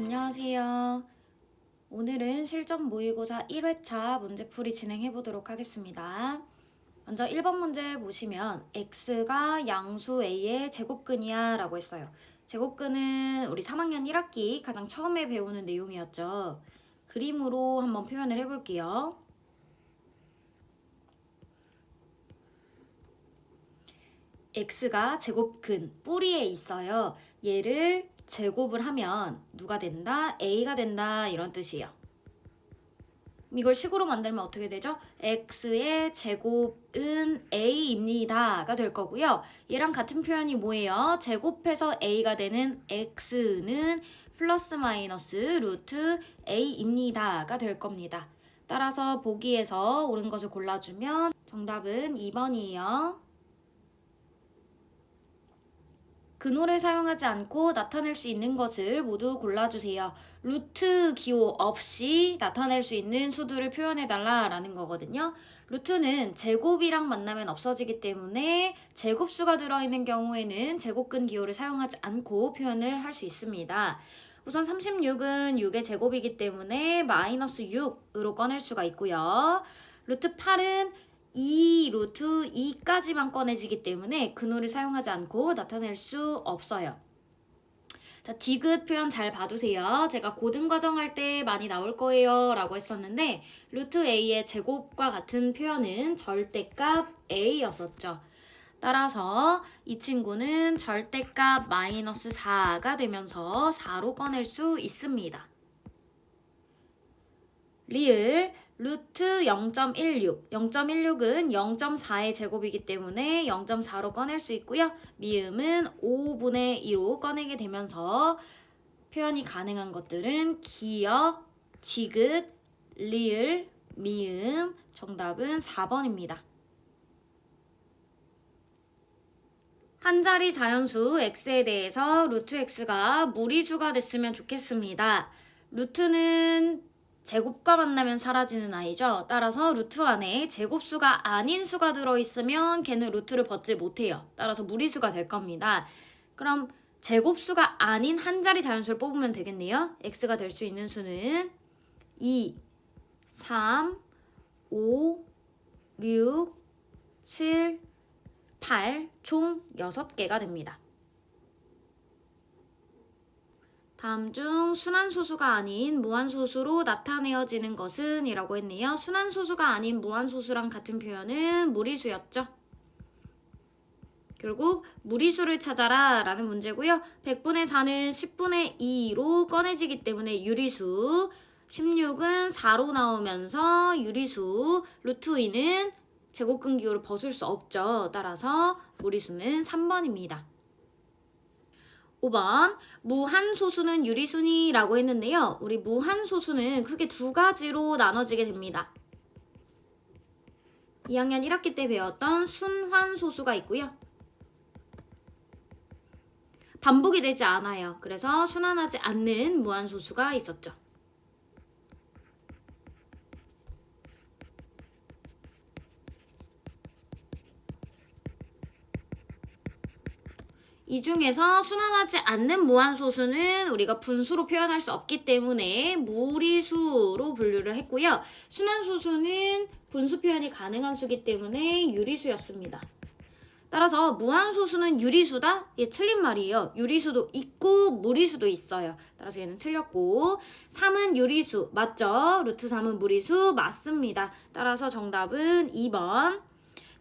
안녕하세요. 오늘은 실전 모의고사 1회차 문제풀이 진행해 보도록 하겠습니다. 먼저 1번 문제 보시면 x가 양수 a의 제곱근이야 라고 했어요. 제곱근은 우리 3학년 1학기 가장 처음에 배우는 내용이었죠. 그림으로 한번 표현을 해볼게요. x가 제곱근 뿌리에 있어요. 얘를 제곱을 하면 누가 된다? a가 된다 이런 뜻이에요. 이걸 식으로 만들면 어떻게 되죠? x의 제곱은 a입니다가 될 거고요. 얘랑 같은 표현이 뭐예요? 제곱해서 a가 되는 x는 플러스 마이너스 루트 a입니다가 될 겁니다. 따라서 보기에서 옳은 것을 골라주면 정답은 2번이에요. 근호를 사용하지 않고 나타낼 수 있는 것을 모두 골라주세요. 루트 기호 없이 나타낼 수 있는 수들을 표현해달라 라는 거거든요. 루트는 제곱이랑 만나면 없어지기 때문에 제곱수가 들어있는 경우에는 제곱근 기호를 사용하지 않고 표현을 할 수 있습니다. 우선 36은 6의 제곱이기 때문에 마이너스 6으로 꺼낼 수가 있고요. 루트 8은 2 루트 2까지만 꺼내지기 때문에 근호를 사용하지 않고 나타낼 수 없어요. 자, 디귿 표현 잘 봐두세요. 제가 고등과정 할 때 많이 나올 거예요 라고 했었는데 루트 a의 제곱과 같은 표현은 절대값 a였었죠. 따라서 이 친구는 절대값 마이너스 4가 되면서 4로 꺼낼 수 있습니다. 리을 루트 0.16, 0.16은 0.4의 제곱이기 때문에 0.4로 꺼낼 수 있고요. 미음은 5분의 2로 꺼내게 되면서 표현이 가능한 것들은 기역, 디귿, 리을, 미음, 정답은 4번입니다. 한 자리 자연수 x에 대해서 루트 x가 무리수가 됐으면 좋겠습니다. 루트는 제곱과 만나면 사라지는 아이죠. 따라서 루트 안에 제곱수가 아닌 수가 들어있으면 걔는 루트를 벗지 못해요. 따라서 무리수가 될 겁니다. 그럼 제곱수가 아닌 한 자리 자연수를 뽑으면 되겠네요. x가 될 수 있는 수는 2, 3, 5, 6, 7, 8, 총 6개가 됩니다. 다음 중 순환소수가 아닌 무한소수로 나타내어지는 것은? 이라고 했네요. 순환소수가 아닌 무한소수랑 같은 표현은 무리수였죠. 결국 무리수를 찾아라 라는 문제고요. 100분의 4는 10분의 2로 꺼내지기 때문에 유리수, 16은 4로 나오면서 유리수, 루트 2는 제곱근 기호를 벗을 수 없죠. 따라서 무리수는 3번입니다. 5번 무한소수는 유리수니? 라고 했는데요. 우리 무한소수는 크게 두 가지로 나눠지게 됩니다. 2학년 1학기 때 배웠던 순환소수가 있고요. 반복이 되지 않아요. 그래서 순환하지 않는 무한소수가 있었죠. 이 중에서 순환하지 않는 무한소수는 우리가 분수로 표현할 수 없기 때문에 무리수로 분류를 했고요. 순환소수는 분수 표현이 가능한 수기 때문에 유리수였습니다. 따라서 무한소수는 유리수다? 얘 틀린 말이에요. 유리수도 있고 무리수도 있어요. 따라서 얘는 틀렸고 3은 유리수 맞죠? 루트 3은 무리수 맞습니다. 따라서 정답은 2번.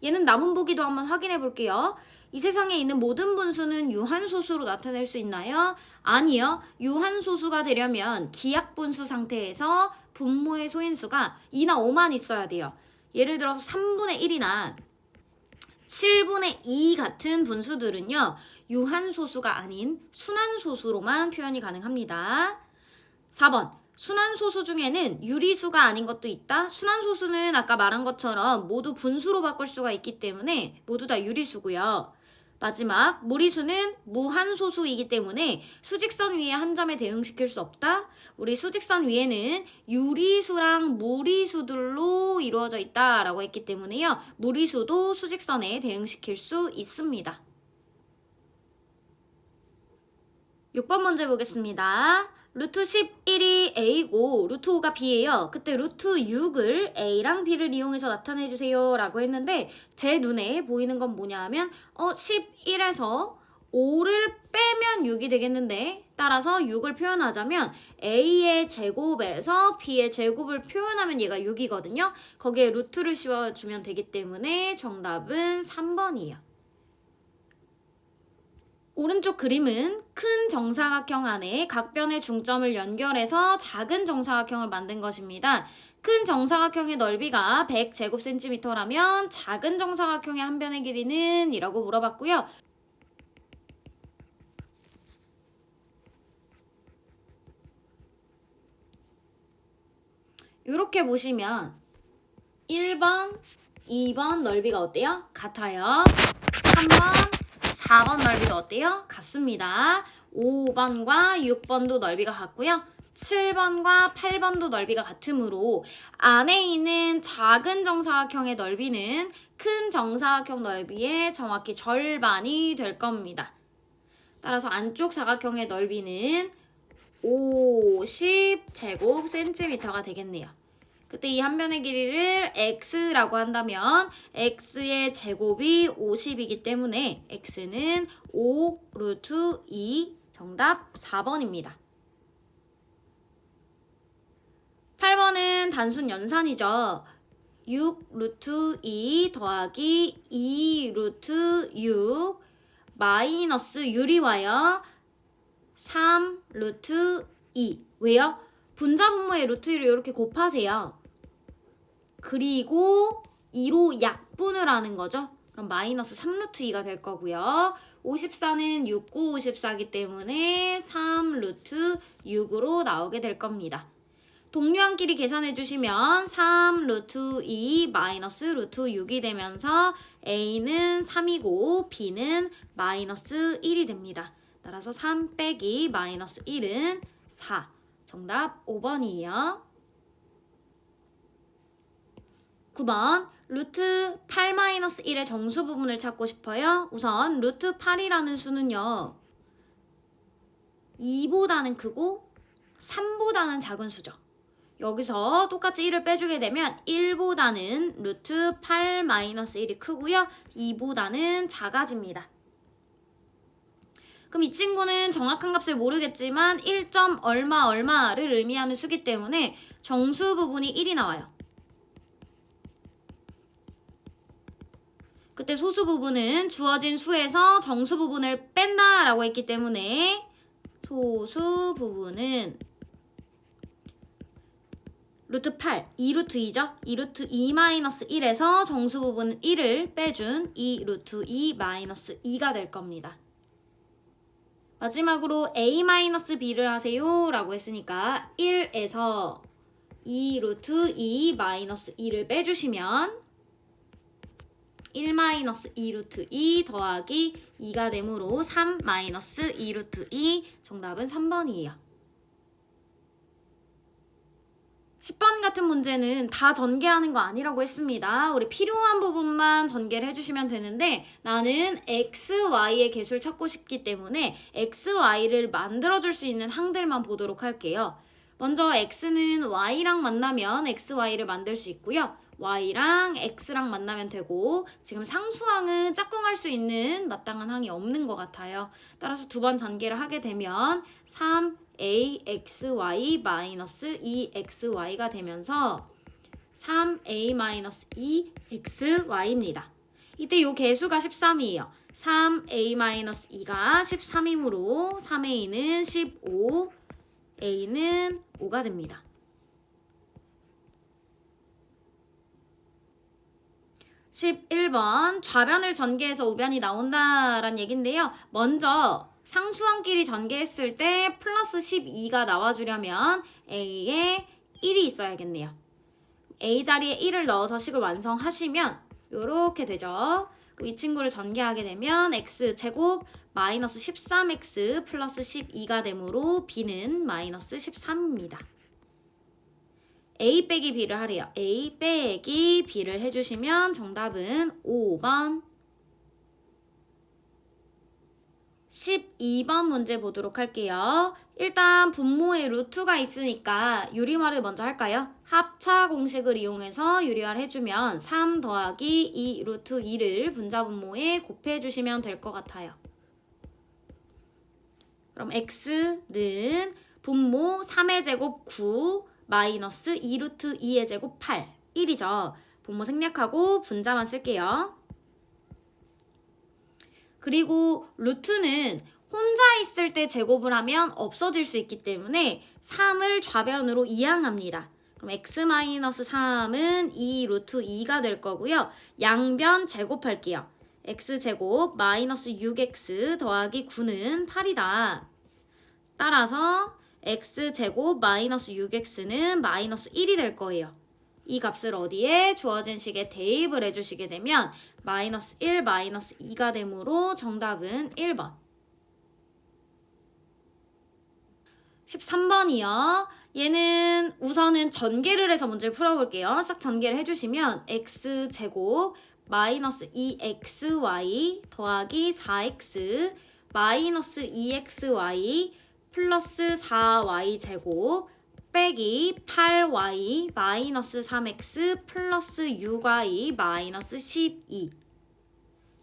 얘는 남은 보기도 한번 확인해 볼게요. 이 세상에 있는 모든 분수는 유한소수로 나타낼 수 있나요? 아니요. 유한소수가 되려면 기약분수 상태에서 분모의 소인수가 2나 5만 있어야 돼요. 예를 들어서 3분의 1이나 7분의 2 같은 분수들은요. 유한소수가 아닌 순환소수로만 표현이 가능합니다. 4번. 순환소수 중에는 유리수가 아닌 것도 있다. 순환소수는 아까 말한 것처럼 모두 분수로 바꿀 수가 있기 때문에 모두 다 유리수고요. 마지막 무리수는 무한소수이기 때문에 수직선 위에 한 점에 대응시킬 수 없다. 우리 수직선 위에는 유리수랑 무리수들로 이루어져 있다라고 했기 때문에요. 무리수도 수직선에 대응시킬 수 있습니다. 6번 문제 보겠습니다. 루트 11이 A고 루트 5가 B예요. 그때 루트 6을 A랑 B를 이용해서 나타내주세요 라고 했는데 제 눈에 보이는 건 뭐냐 하면 11에서 5를 빼면 6이 되겠는데 따라서 6을 표현하자면 A의 제곱에서 B의 제곱을 표현하면 얘가 6이거든요. 거기에 루트를 씌워주면 되기 때문에 정답은 3번이에요. 오른쪽 그림은 큰 정사각형 안에 각 변의 중점을 연결해서 작은 정사각형을 만든 것입니다. 큰 정사각형의 넓이가 100제곱센티미터라면 작은 정사각형의 한 변의 길이는? 이라고 물어봤고요. 이렇게 보시면 1번, 2번 넓이가 어때요? 같아요. 3번, 4번 넓이가 어때요? 같습니다. 5번과 6번도 넓이가 같고요. 7번과 8번도 넓이가 같으므로 안에 있는 작은 정사각형의 넓이는 큰 정사각형 넓이의 정확히 절반이 될 겁니다. 따라서 안쪽 사각형의 넓이는 50제곱센티미터가 되겠네요. 그때 이 한 변의 길이를 x라고 한다면 x의 제곱이 50이기 때문에 x는 5 루트 2 정답 4번입니다. 8번은 단순 연산이죠. 6 루트 2 더하기 2 루트 6 마이너스 유리와요. 3 루트 2 왜요? 분자분모의 루트 2를 이렇게 곱하세요. 그리고 2로 약분을 하는 거죠. 그럼 마이너스 3루트 2가 될 거고요. 54는 6, 9, 54이기 때문에 3 루트 6으로 나오게 될 겁니다. 동류한끼리 계산해 주시면 3 루트 2 마이너스 루트 6이 되면서 A는 3이고 B는 마이너스 1이 됩니다. 따라서 3 빼기 마이너스 1은 4. 정답 5번이에요. 9번 루트 8-1의 정수 부분을 찾고 싶어요. 우선 루트 8이라는 수는요. 2보다는 크고 3보다는 작은 수죠. 여기서 똑같이 1을 빼주게 되면 1보다는 루트 8-1이 크고요. 2보다는 작아집니다. 그럼 이 친구는 정확한 값을 모르겠지만 1. 얼마를 의미하는 수기 때문에 정수 부분이 1이 나와요. 그때 소수 부분은 주어진 수에서 정수 부분을 뺀다 라고 했기 때문에 소수 부분은 루트 8, 2루트 2죠? 2루트 2-1에서 정수 부분 1을 빼준 2루트 2-2가 될 겁니다. 마지막으로 A-B를 하세요 라고 했으니까 1에서 2루트 2-2를 빼주시면 1-2루트 2 더하기 2가 되므로 3-2루트 2 정답은 3번이에요. 10번 같은 문제는 다 전개하는 거 아니라고 했습니다. 우리 필요한 부분만 전개를 해주시면 되는데 나는 x, y의 개수를 찾고 싶기 때문에 x, y를 만들어줄 수 있는 항들만 보도록 할게요. 먼저 x는 y랑 만나면 x, y를 만들 수 있고요. y랑 x랑 만나면 되고 지금 상수항은 짝꿍할 수 있는 마땅한 항이 없는 것 같아요. 따라서 두 번 전개를 하게 되면 3axy-2xy가 되면서 3a-2xy입니다. 이때 이 개수가 13이에요. 3a-2가 13이므로 3a는 15, a는 5가 됩니다. 11번 좌변을 전개해서 우변이 나온다라는 얘긴데요. 먼저 상수항끼리 전개했을 때 플러스 12가 나와주려면 A에 1이 있어야겠네요. A 자리에 1을 넣어서 식을 완성하시면 이렇게 되죠. 이 친구를 전개하게 되면 x제곱 마이너스 13x 플러스 12가 되므로 b는 마이너스 13입니다. A 빼기 B를 하래요. A 빼기 B를 해주시면 정답은 5번. 12번 문제 보도록 할게요. 일단 분모에 루트가 있으니까 유리화를 먼저 할까요? 합차 공식을 이용해서 유리화를 해주면 3 더하기 2 루트 2를 분자분모에 곱해주시면 될 것 같아요. 그럼 x는 분모 3의 제곱 9 마이너스 2 루트 2의 제곱 8 1이죠. 분모 생략하고 분자만 쓸게요. 그리고 루트는 혼자 있을 때 제곱을 하면 없어질 수 있기 때문에 3을 좌변으로 이항합니다. 그럼 x-3은 2 루트 2가 될 거고요. 양변 제곱할게요. x제곱 마이너스 6x 더하기 9는 8이다. 따라서 x제곱 마이너스 6x는 마이너스 1이 될 거예요. 이 값을 어디에 주어진 식에 대입을 해주시게 되면 마이너스 1, 마이너스 2가 되므로 정답은 1번. 13번이요. 얘는 우선은 전개를 해서 문제를 풀어볼게요. 싹 전개를 해주시면 x제곱 마이너스 2xy 더하기 4x 마이너스 2xy 플러스 4y제곱 빼기 8y 마이너스 3x 플러스 6y 마이너스 12.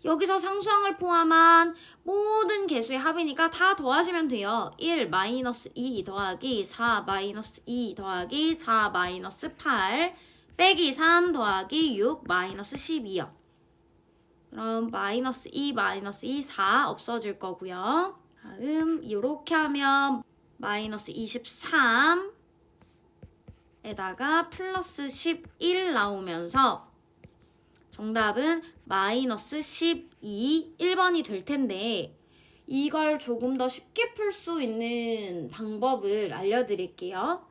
여기서 상수항을 포함한 모든 개수의 합이니까 다 더하시면 돼요. 1 마이너스 2 더하기 4 마이너스 2 더하기 4 마이너스 8 빼기 3 더하기 6 마이너스 12요. 그럼 마이너스 2 마이너스 2 4 없어질 거고요. 다음 이렇게 하면 마이너스 23 에다가 플러스 11 나오면서 정답은 마이너스 12, 1번이 될 텐데 이걸 조금 더 쉽게 풀 수 있는 방법을 알려드릴게요.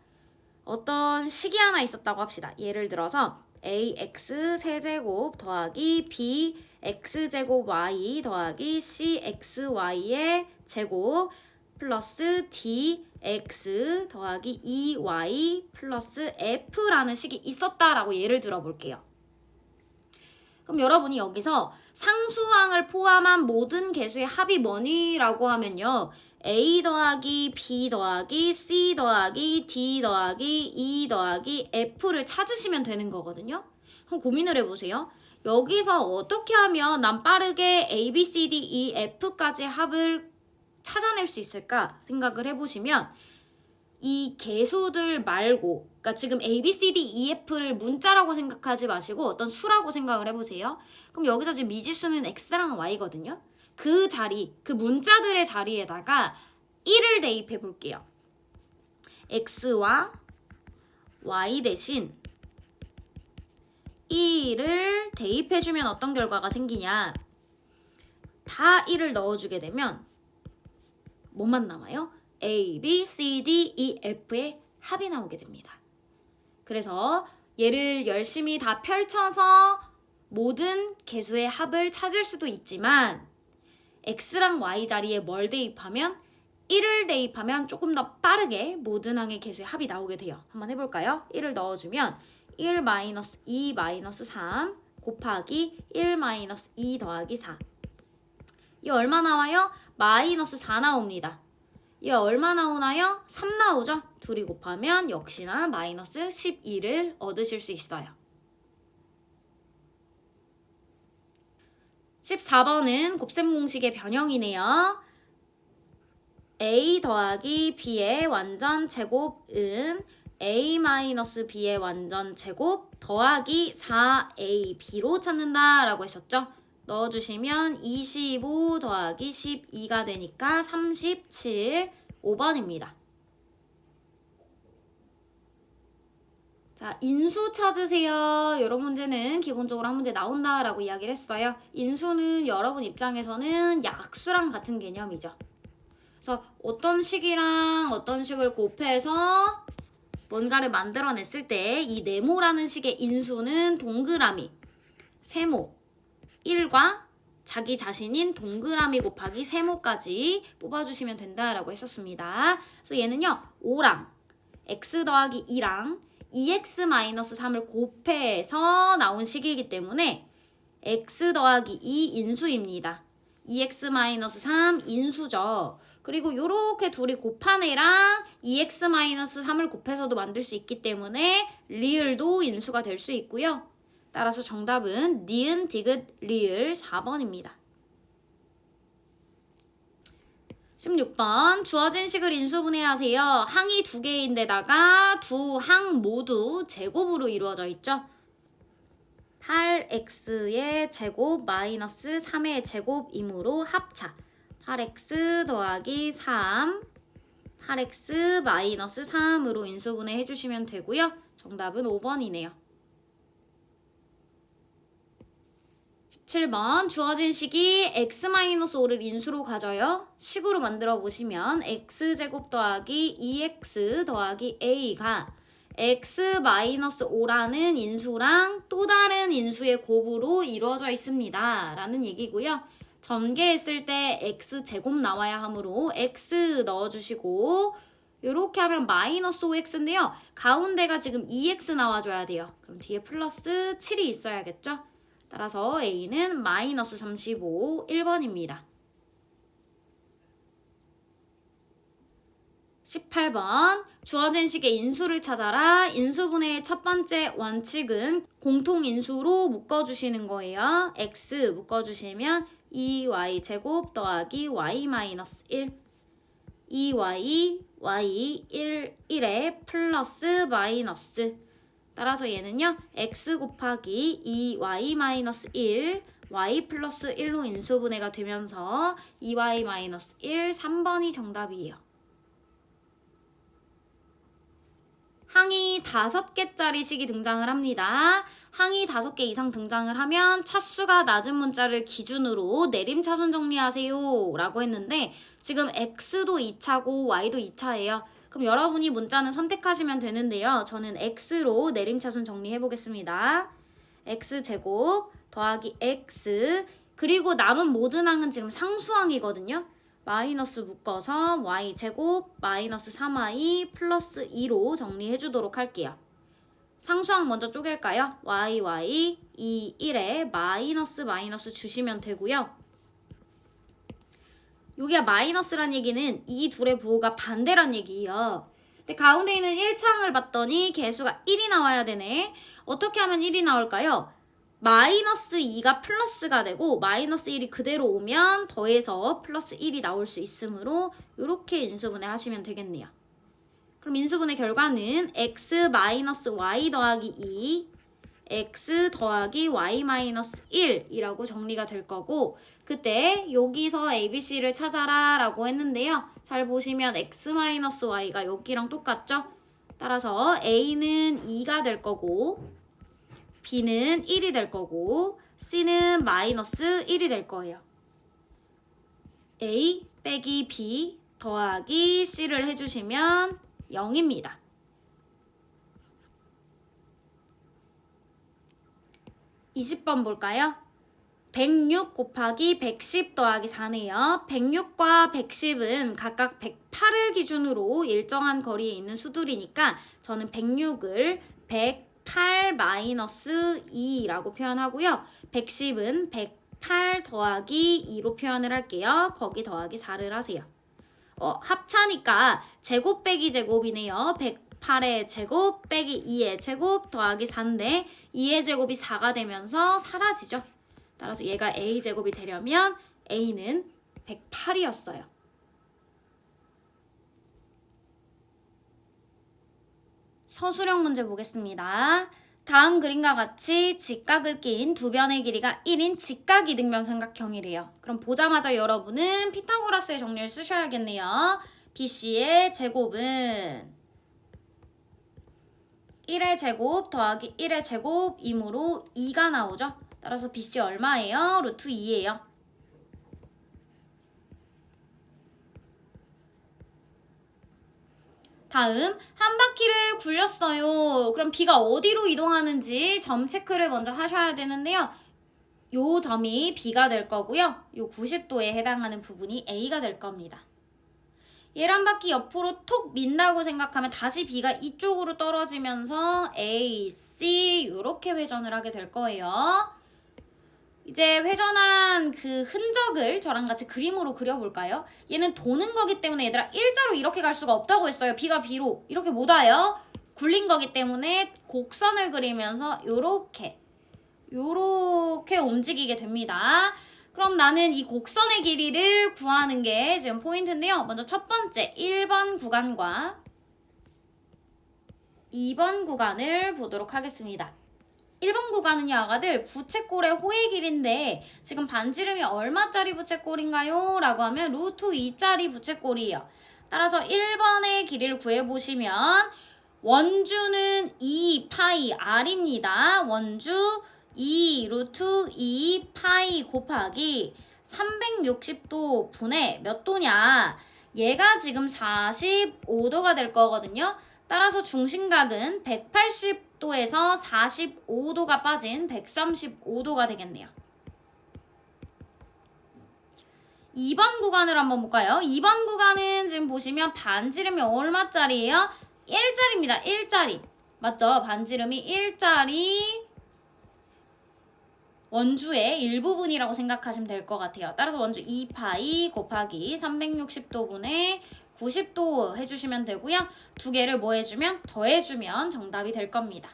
어떤 식이 하나 있었다고 합시다. 예를 들어서 ax 세제곱 더하기 b x제곱 y 더하기 cxy의 제곱 플러스 dx 더하기 2y 플러스 f라는 식이 있었다라고 예를 들어 볼게요. 그럼 여러분이 여기서 상수항을 포함한 모든 개수의 합이 뭐니라고 하면요. a 더하기 b 더하기 c 더하기 d 더하기 e 더하기 f를 찾으시면 되는 거거든요. 그럼 고민을 해보세요. 여기서 어떻게 하면 난 빠르게 a, b, c, d, e, f까지 합을 찾아낼 수 있을까 생각을 해보시면 이 개수들 말고 그러니까 지금 A, B, C, D, E, F를 문자라고 생각하지 마시고 어떤 수라고 생각을 해보세요. 그럼 여기서 지금 미지수는 X랑 Y거든요. 그 자리, 그 문자들의 자리에다가 1을 대입해 볼게요. X와 Y 대신 1을 대입해주면 어떤 결과가 생기냐. 다 1을 넣어주게 되면 뭐만 남아요? A, B, C, D, E, F의 합이 나오게 됩니다. 그래서 얘를 열심히 다 펼쳐서 모든 개수의 합을 찾을 수도 있지만 X랑 Y 자리에 뭘 대입하면 1을 대입하면 조금 더 빠르게 모든 항의 개수의 합이 나오게 돼요. 한번 해볼까요? 1을 넣어주면 1 마이너스 2 마이너스 3 곱하기 1 마이너스 2 더하기 4. 이 얼마 나와요? 마이너스 4 나옵니다. 이 얼마 나오나요? 3 나오죠? 둘이 곱하면 역시나 마이너스 12를 얻으실 수 있어요. 14번은 곱셈 공식의 변형이네요. a 더하기 b의 완전 제곱은 a 마이너스 b의 완전 제곱 더하기 4ab로 찾는다라고 했었죠? 넣어주시면 25 더하기 12가 되니까 37, 5번입니다. 자, 인수 찾으세요. 이런 문제는 기본적으로 한 문제 나온다라고 이야기를 했어요. 인수는 여러분 입장에서는 약수랑 같은 개념이죠. 그래서 어떤 식이랑 어떤 식을 곱해서 뭔가를 만들어냈을 때 이 네모라는 식의 인수는 동그라미, 세모, 1과 자기 자신인 동그라미 곱하기 세모까지 뽑아주시면 된다라고 했었습니다. 그래서 얘는요. 5랑 x 더하기 2랑 2x-3을 곱해서 나온 식이기 때문에 x 더하기 2 인수입니다. 2x-3 인수죠. 그리고 요렇게 둘이 곱한 애랑 2x-3을 곱해서도 만들 수 있기 때문에 리을도 인수가 될 수 있고요. 따라서 정답은 니은, 디귿, 리을 4번입니다. 16번 주어진 식을 인수분해하세요. 항이 두 개인데다가 두 항 모두 제곱으로 이루어져 있죠. 8x의 제곱 마이너스 3의 제곱이므로 합차 8x 더하기 3 8x 마이너스 3으로 인수분해 해주시면 되고요. 정답은 5번이네요. 17번 주어진 식이 x-5를 인수로 가져요. 식으로 만들어 보시면 x제곱 더하기 2x 더하기 a가 x-5라는 인수랑 또 다른 인수의 곱으로 이루어져 있습니다. 라는 얘기고요. 전개했을 때 x제곱 나와야 하므로 x 넣어주시고 이렇게 하면 마이너스 5x인데요. 가운데가 지금 2x 나와줘야 돼요. 그럼 뒤에 플러스 7이 있어야겠죠? 따라서 A는 마이너스 35, 1번입니다. 18번 주어진 식의 인수를 찾아라. 인수분해의 첫 번째 원칙은 공통인수로 묶어주시는 거예요. x 묶어주시면 2y 제곱 더하기 y 마이너스 1 2y, y 1에 플러스 마이너스 따라서 얘는요 x 곱하기 2y 마이너스 1 y 플러스 1로 인수분해가 되면서 2y 마이너스 1 3번이 정답이에요. 항이 5개짜리 식이 등장을 합니다. 항이 5개 이상 등장을 하면 차수가 낮은 문자를 기준으로 내림차순 정리하세요 라고 했는데 지금 x도 2차고 y도 2차예요. 그럼 여러분이 문자는 선택하시면 되는데요. 저는 x로 내림차순 정리해 보겠습니다. x제곱 더하기 x 그리고 남은 모든 항은 지금 상수항이거든요. 마이너스 묶어서 y제곱 마이너스 3y 플러스 2로 정리해 주도록 할게요. 상수항 먼저 쪼갤까요? y 2, 1에 마이너스 주시면 되고요. 여기가 마이너스란 얘기는 이 둘의 부호가 반대란 얘기예요. 근데 가운데 있는 1창을 봤더니 개수가 1이 나와야 되네. 어떻게 하면 1이 나올까요? 마이너스 2가 플러스가 되고 마이너스 1이 그대로 오면 더해서 플러스 1이 나올 수 있으므로 이렇게 인수분해 하시면 되겠네요. 그럼 인수분해 결과는 x 마이너스 y 더하기 2 x 더하기 y 마이너스 1이라고 정리가 될 거고 그때 여기서 ABC를 찾아라 라고 했는데요. 잘 보시면 x 마이너스 y가 여기랑 똑같죠? 따라서 A는 2가 될 거고 B는 1이 될 거고 C는 마이너스 1이 될 거예요. A 빼기 B 더하기 C를 해주시면 0입니다. 20번 볼까요? 106 곱하기 110 더하기 4네요. 106과 110은 각각 108을 기준으로 일정한 거리에 있는 수들이니까 저는 106을 108 마이너스 2라고 표현하고요. 110은 108 더하기 2로 표현을 할게요. 거기 더하기 4를 하세요. 합차니까 제곱 빼기 제곱이네요. 108의 제곱 빼기 2의 제곱 더하기 4인데 2의 제곱이 4가 되면서 사라지죠. 따라서 얘가 a제곱이 되려면 a는 108이었어요. 서술형 문제 보겠습니다. 다음 그림과 같이 직각을 낀 두 변의 길이가 1인 직각 이등변 삼각형이래요. 그럼 보자마자 여러분은 피타고라스의 정리를 쓰셔야겠네요. BC의 제곱은 1의 제곱 더하기 1의 제곱이므로 2가 나오죠. 따라서 BC 얼마예요? 루트 2예요. 다음 한 바퀴를 굴렸어요. 그럼 B가 어디로 이동하는지 점 체크를 먼저 하셔야 되는데요. 요 점이 B가 될 거고요. 요 90도에 해당하는 부분이 A가 될 겁니다. 얘를 한 바퀴 옆으로 톡 민다고 생각하면 다시 B가 이쪽으로 떨어지면서 A, C 이렇게 회전을 하게 될 거예요. 이제 회전한 그 흔적을 저랑 같이 그림으로 그려볼까요? 얘는 도는 거기 때문에 얘들아 일자로 이렇게 갈 수가 없다고 했어요. B가 B로 이렇게 못 와요. 굴린 거기 때문에 곡선을 그리면서 요렇게 움직이게 됩니다. 그럼 나는 이 곡선의 길이를 구하는 게 지금 포인트인데요. 먼저 첫 번째 1번 구간과 2번 구간을 보도록 하겠습니다. 1번 구간은요, 아가들 부채꼴의 호의 길인데 지금 반지름이 얼마짜리 부채꼴인가요? 라고 하면 루트 2짜리 부채꼴이에요. 따라서 1번의 길이를 구해보시면 원주는 2 파이 r입니다. 원주 2 루트 2 파이 곱하기 360도 분의 몇 도냐? 얘가 지금 45도가 될 거거든요. 따라서 중심각은 180도에서 45도가 빠진 135도가 되겠네요. 2번 구간을 한번 볼까요? 2번 구간은 지금 보시면 반지름이 얼마짜리예요? 1짜리입니다. 1짜리. 맞죠? 반지름이 1짜리 원주의 일부분이라고 생각하시면 될 것 같아요. 따라서 원주 2파이 곱하기 360도분의 90도 해주시면 되고요. 두 개를 뭐 해주면? 더해주면 정답이 될 겁니다.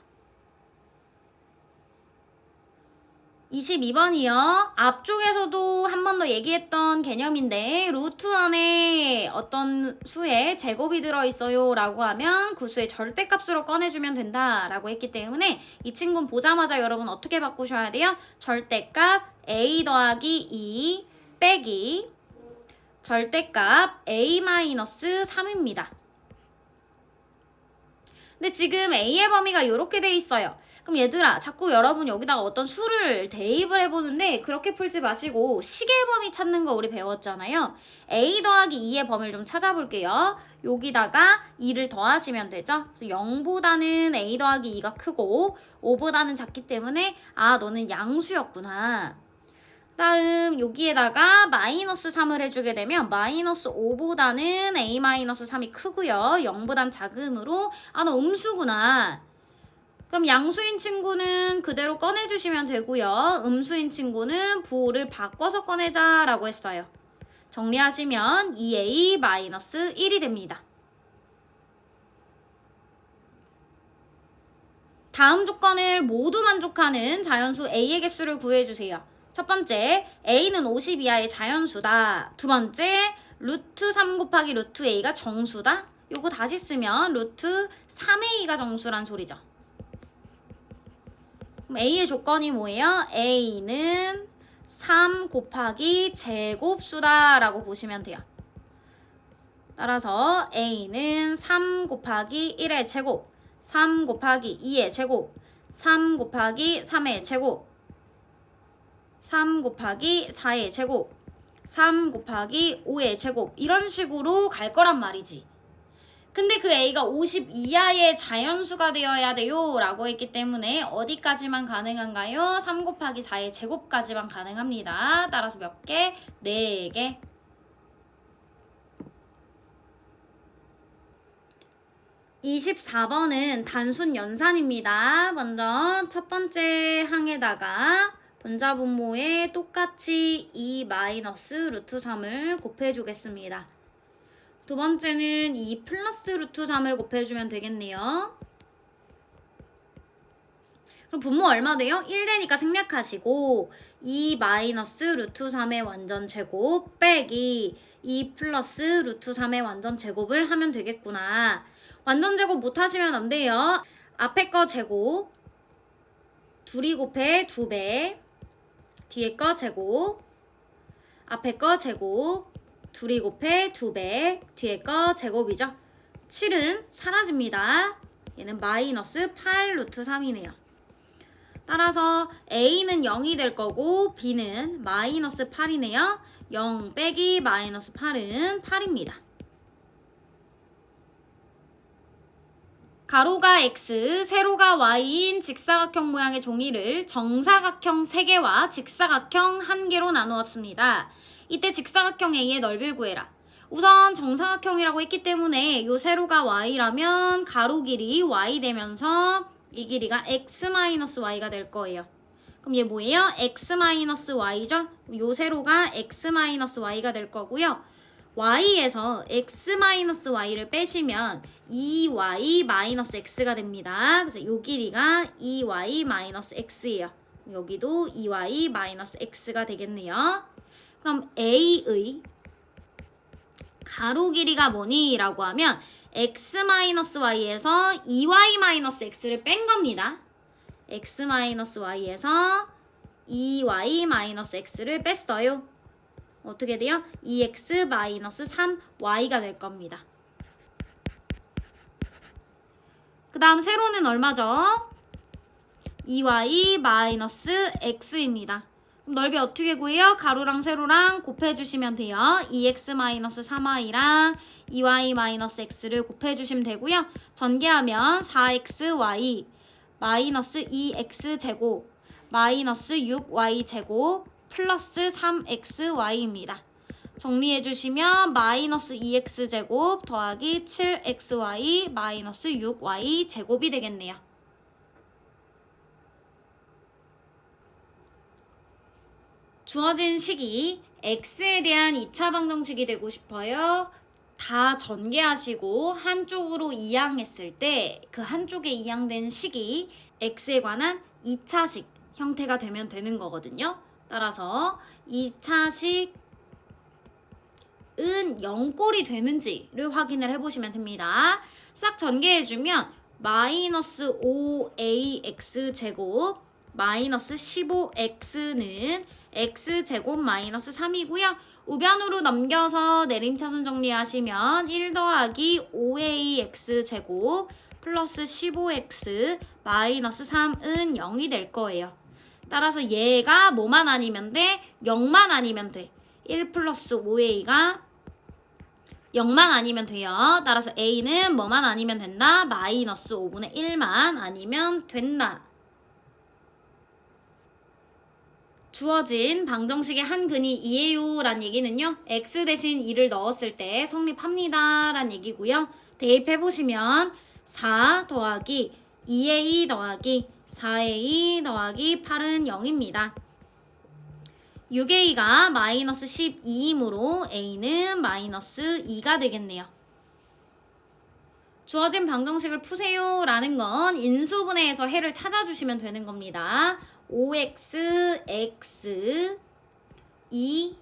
22번이요. 앞쪽에서도 한 번 더 얘기했던 개념인데 루트 안에 어떤 수의 제곱이 들어있어요 라고 하면 그 수의 절대값으로 꺼내주면 된다라고 했기 때문에 이 친구는 보자마자 여러분 어떻게 바꾸셔야 돼요? 절대값 a 더하기 2 빼기 절대값 a-3입니다. 근데 지금 a의 범위가 이렇게 돼 있어요. 그럼 얘들아 자꾸 여러분 여기다가 어떤 수를 대입을 해보는데 그렇게 풀지 마시고 식의 범위 찾는 거 우리 배웠잖아요. a 더하기 2의 범위를 좀 찾아볼게요. 여기다가 2를 더하시면 되죠. 0보다는 a 더하기 2가 크고 5보다는 작기 때문에 아 너는 양수였구나. 다음 여기에다가 마이너스 3을 해주게 되면 마이너스 5보다는 a-3이 크고요. 0보단 작음으로 아 너 음수구나. 그럼 양수인 친구는 그대로 꺼내주시면 되고요. 음수인 친구는 부호를 바꿔서 꺼내자라고 했어요. 정리하시면 2a-1이 됩니다. 다음 조건을 모두 만족하는 자연수 a의 개수를 구해주세요. 첫 번째, a는 50 이하의 자연수다. 두 번째, 루트 3 곱하기 루트 a가 정수다. 요거 다시 쓰면 루트 3a가 정수란 소리죠. 그럼 a의 조건이 뭐예요? a는 3 곱하기 제곱수다 라고 보시면 돼요. 따라서 a는 3 곱하기 1의 제곱, 3 곱하기 2의 제곱, 3 곱하기 3의 제곱, 3 곱하기 4의 제곱, 3 곱하기 5의 제곱 이런 식으로 갈 거란 말이지. 근데 그 a가 50 이하의 자연수가 되어야 돼요 라고 했기 때문에 어디까지만 가능한가요? 3 곱하기 4의 제곱까지만 가능합니다. 따라서 몇 개? 4개. (24번은) 단순 연산입니다. 먼저 첫 번째 항에다가 분자분모에 똑같이 2 마이너스 루트 3을 곱해주겠습니다. 두 번째는 2 플러스 루트 3을 곱해주면 되겠네요. 그럼 분모 얼마 돼요? 1 되니까 생략하시고 2 마이너스 루트 3의 완전 제곱 빼기 2 플러스 루트 3의 완전 제곱을 하면 되겠구나. 완전 제곱 못하시면 안 돼요. 앞에 거 제곱 2이 곱해 2배, 뒤에 거 제곱, 앞에 거 제곱 2이 곱해 2배, 뒤에 거 제곱이죠. 7은 사라집니다. 얘는 마이너스 8 루트 3이네요. 따라서 A는 0이 될 거고 B는 마이너스 8이네요. 0 빼기 마이너스 8은 8입니다. 가로가 X, 세로가 Y인 직사각형 모양의 종이를 정사각형 3개와 직사각형 1개로 나누었습니다. 이때 직사각형 A의 넓이를 구해라. 우선 정사각형이라고 했기 때문에 이 세로가 Y라면 가로 길이 Y 되면서 이 길이가 X-Y가 될 거예요. 그럼 얘 뭐예요? x-y죠? 요 세로가 x-y가 될 거고요. y에서 x-y를 빼시면 2y-x가 됩니다. 그래서 요 길이가 2y-x예요. 여기도 2y-x가 되겠네요. 그럼 a의 가로 길이가 뭐니? 라고 하면 x-y에서 2y-x를 뺀 겁니다. x-y에서 2y-x를 뺐어요. 어떻게 돼요? 2x-3y가 될 겁니다. 그 다음 세로는 얼마죠? 2y-x입니다. 그럼 넓이 어떻게 구해요? 가로랑 세로랑 곱해주시면 돼요. 2x-3y랑 2y-x를 곱해주시면 되고요. 전개하면 4xy 마이너스 2x제곱 마이너스 6y제곱 플러스 3xy입니다. 정리해주시면 마이너스 2x제곱 더하기 7xy 마이너스 6y제곱이 되겠네요. 주어진 식이 x에 대한 2차 방정식이 되고 싶어요. 다 전개하시고 한쪽으로 이항했을 때 그 한쪽에 이항된 식이 x에 관한 2차식 형태가 되면 되는 거거든요. 따라서 2차식은 0꼴이 되는지를 확인을 해보시면 됩니다. 싹 전개해주면 마이너스 5ax제곱 마이너스 15x는 x제곱 마이너스 3이고요. 우변으로 넘겨서 내림차순 정리하시면 1 더하기 5ax제곱 플러스 15x 마이너스 3은 0이 될 거예요. 따라서 얘가 뭐만 아니면 돼? 0만 아니면 돼. 1 플러스 5a가 0만 아니면 돼요. 따라서 a는 뭐만 아니면 된다? 마이너스 5분의 1만 아니면 된다. 주어진 방정식의 한 근이 2예요 란 얘기는요. x 대신 2를 넣었을 때 성립합니다 란 얘기고요. 대입해보시면 4 더하기 2a 더하기 4a 더하기 8은 0입니다. 6a가 마이너스 12이므로 a는 마이너스 2가 되겠네요. 주어진 방정식을 푸세요 라는 건 인수분해해서 해를 찾아주시면 되는 겁니다. 5x, x, 2,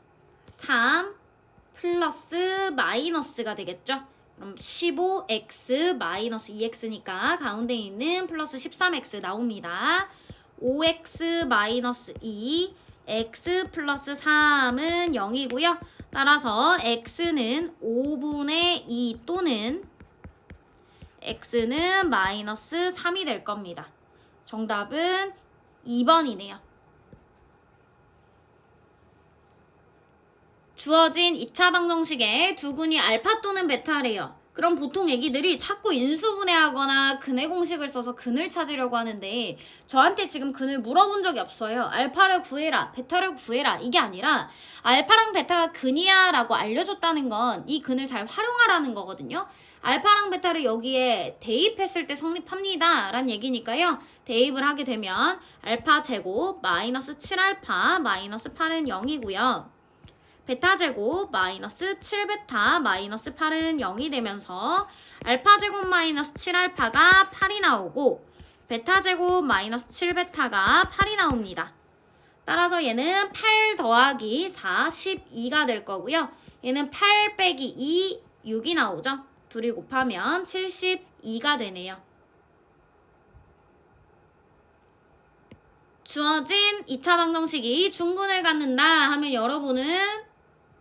3 플러스 마이너스가 되겠죠? 그럼 15x 마이너스 2x니까 가운데 있는 플러스 13x 나옵니다. 5x 마이너스 2, x 플러스 3은 0이고요. 따라서 x는 5분의 2 또는 x는 마이너스 3이 될 겁니다. 정답은 2번이네요. 주어진 2차 방정식에 두 근이 알파 또는 베타래요. 그럼 보통 애기들이 자꾸 인수분해하거나 근의 공식을 써서 근을 찾으려고 하는데 저한테 지금 근을 물어본 적이 없어요. 알파를 구해라, 베타를 구해라 이게 아니라 알파랑 베타가 근이야 라고 알려줬다는 건 이 근을 잘 활용하라는 거거든요. 알파랑 베타를 여기에 대입했을 때 성립합니다 라는 얘기니까요. 대입을 하게 되면 알파 제곱 마이너스 7알파 마이너스 8은 0이고요. 베타 제곱 마이너스 7베타 마이너스 8은 0이 되면서 알파 제곱 마이너스 7알파가 8이 나오고 베타 제곱 마이너스 7베타가 8이 나옵니다. 따라서 얘는 8 더하기 4, 12가 될 거고요. 얘는 8 빼기 2, 6이 나오죠. 둘이 곱하면 72가 되네요. 주어진 2차 방정식이 중근을 갖는다 하면 여러분은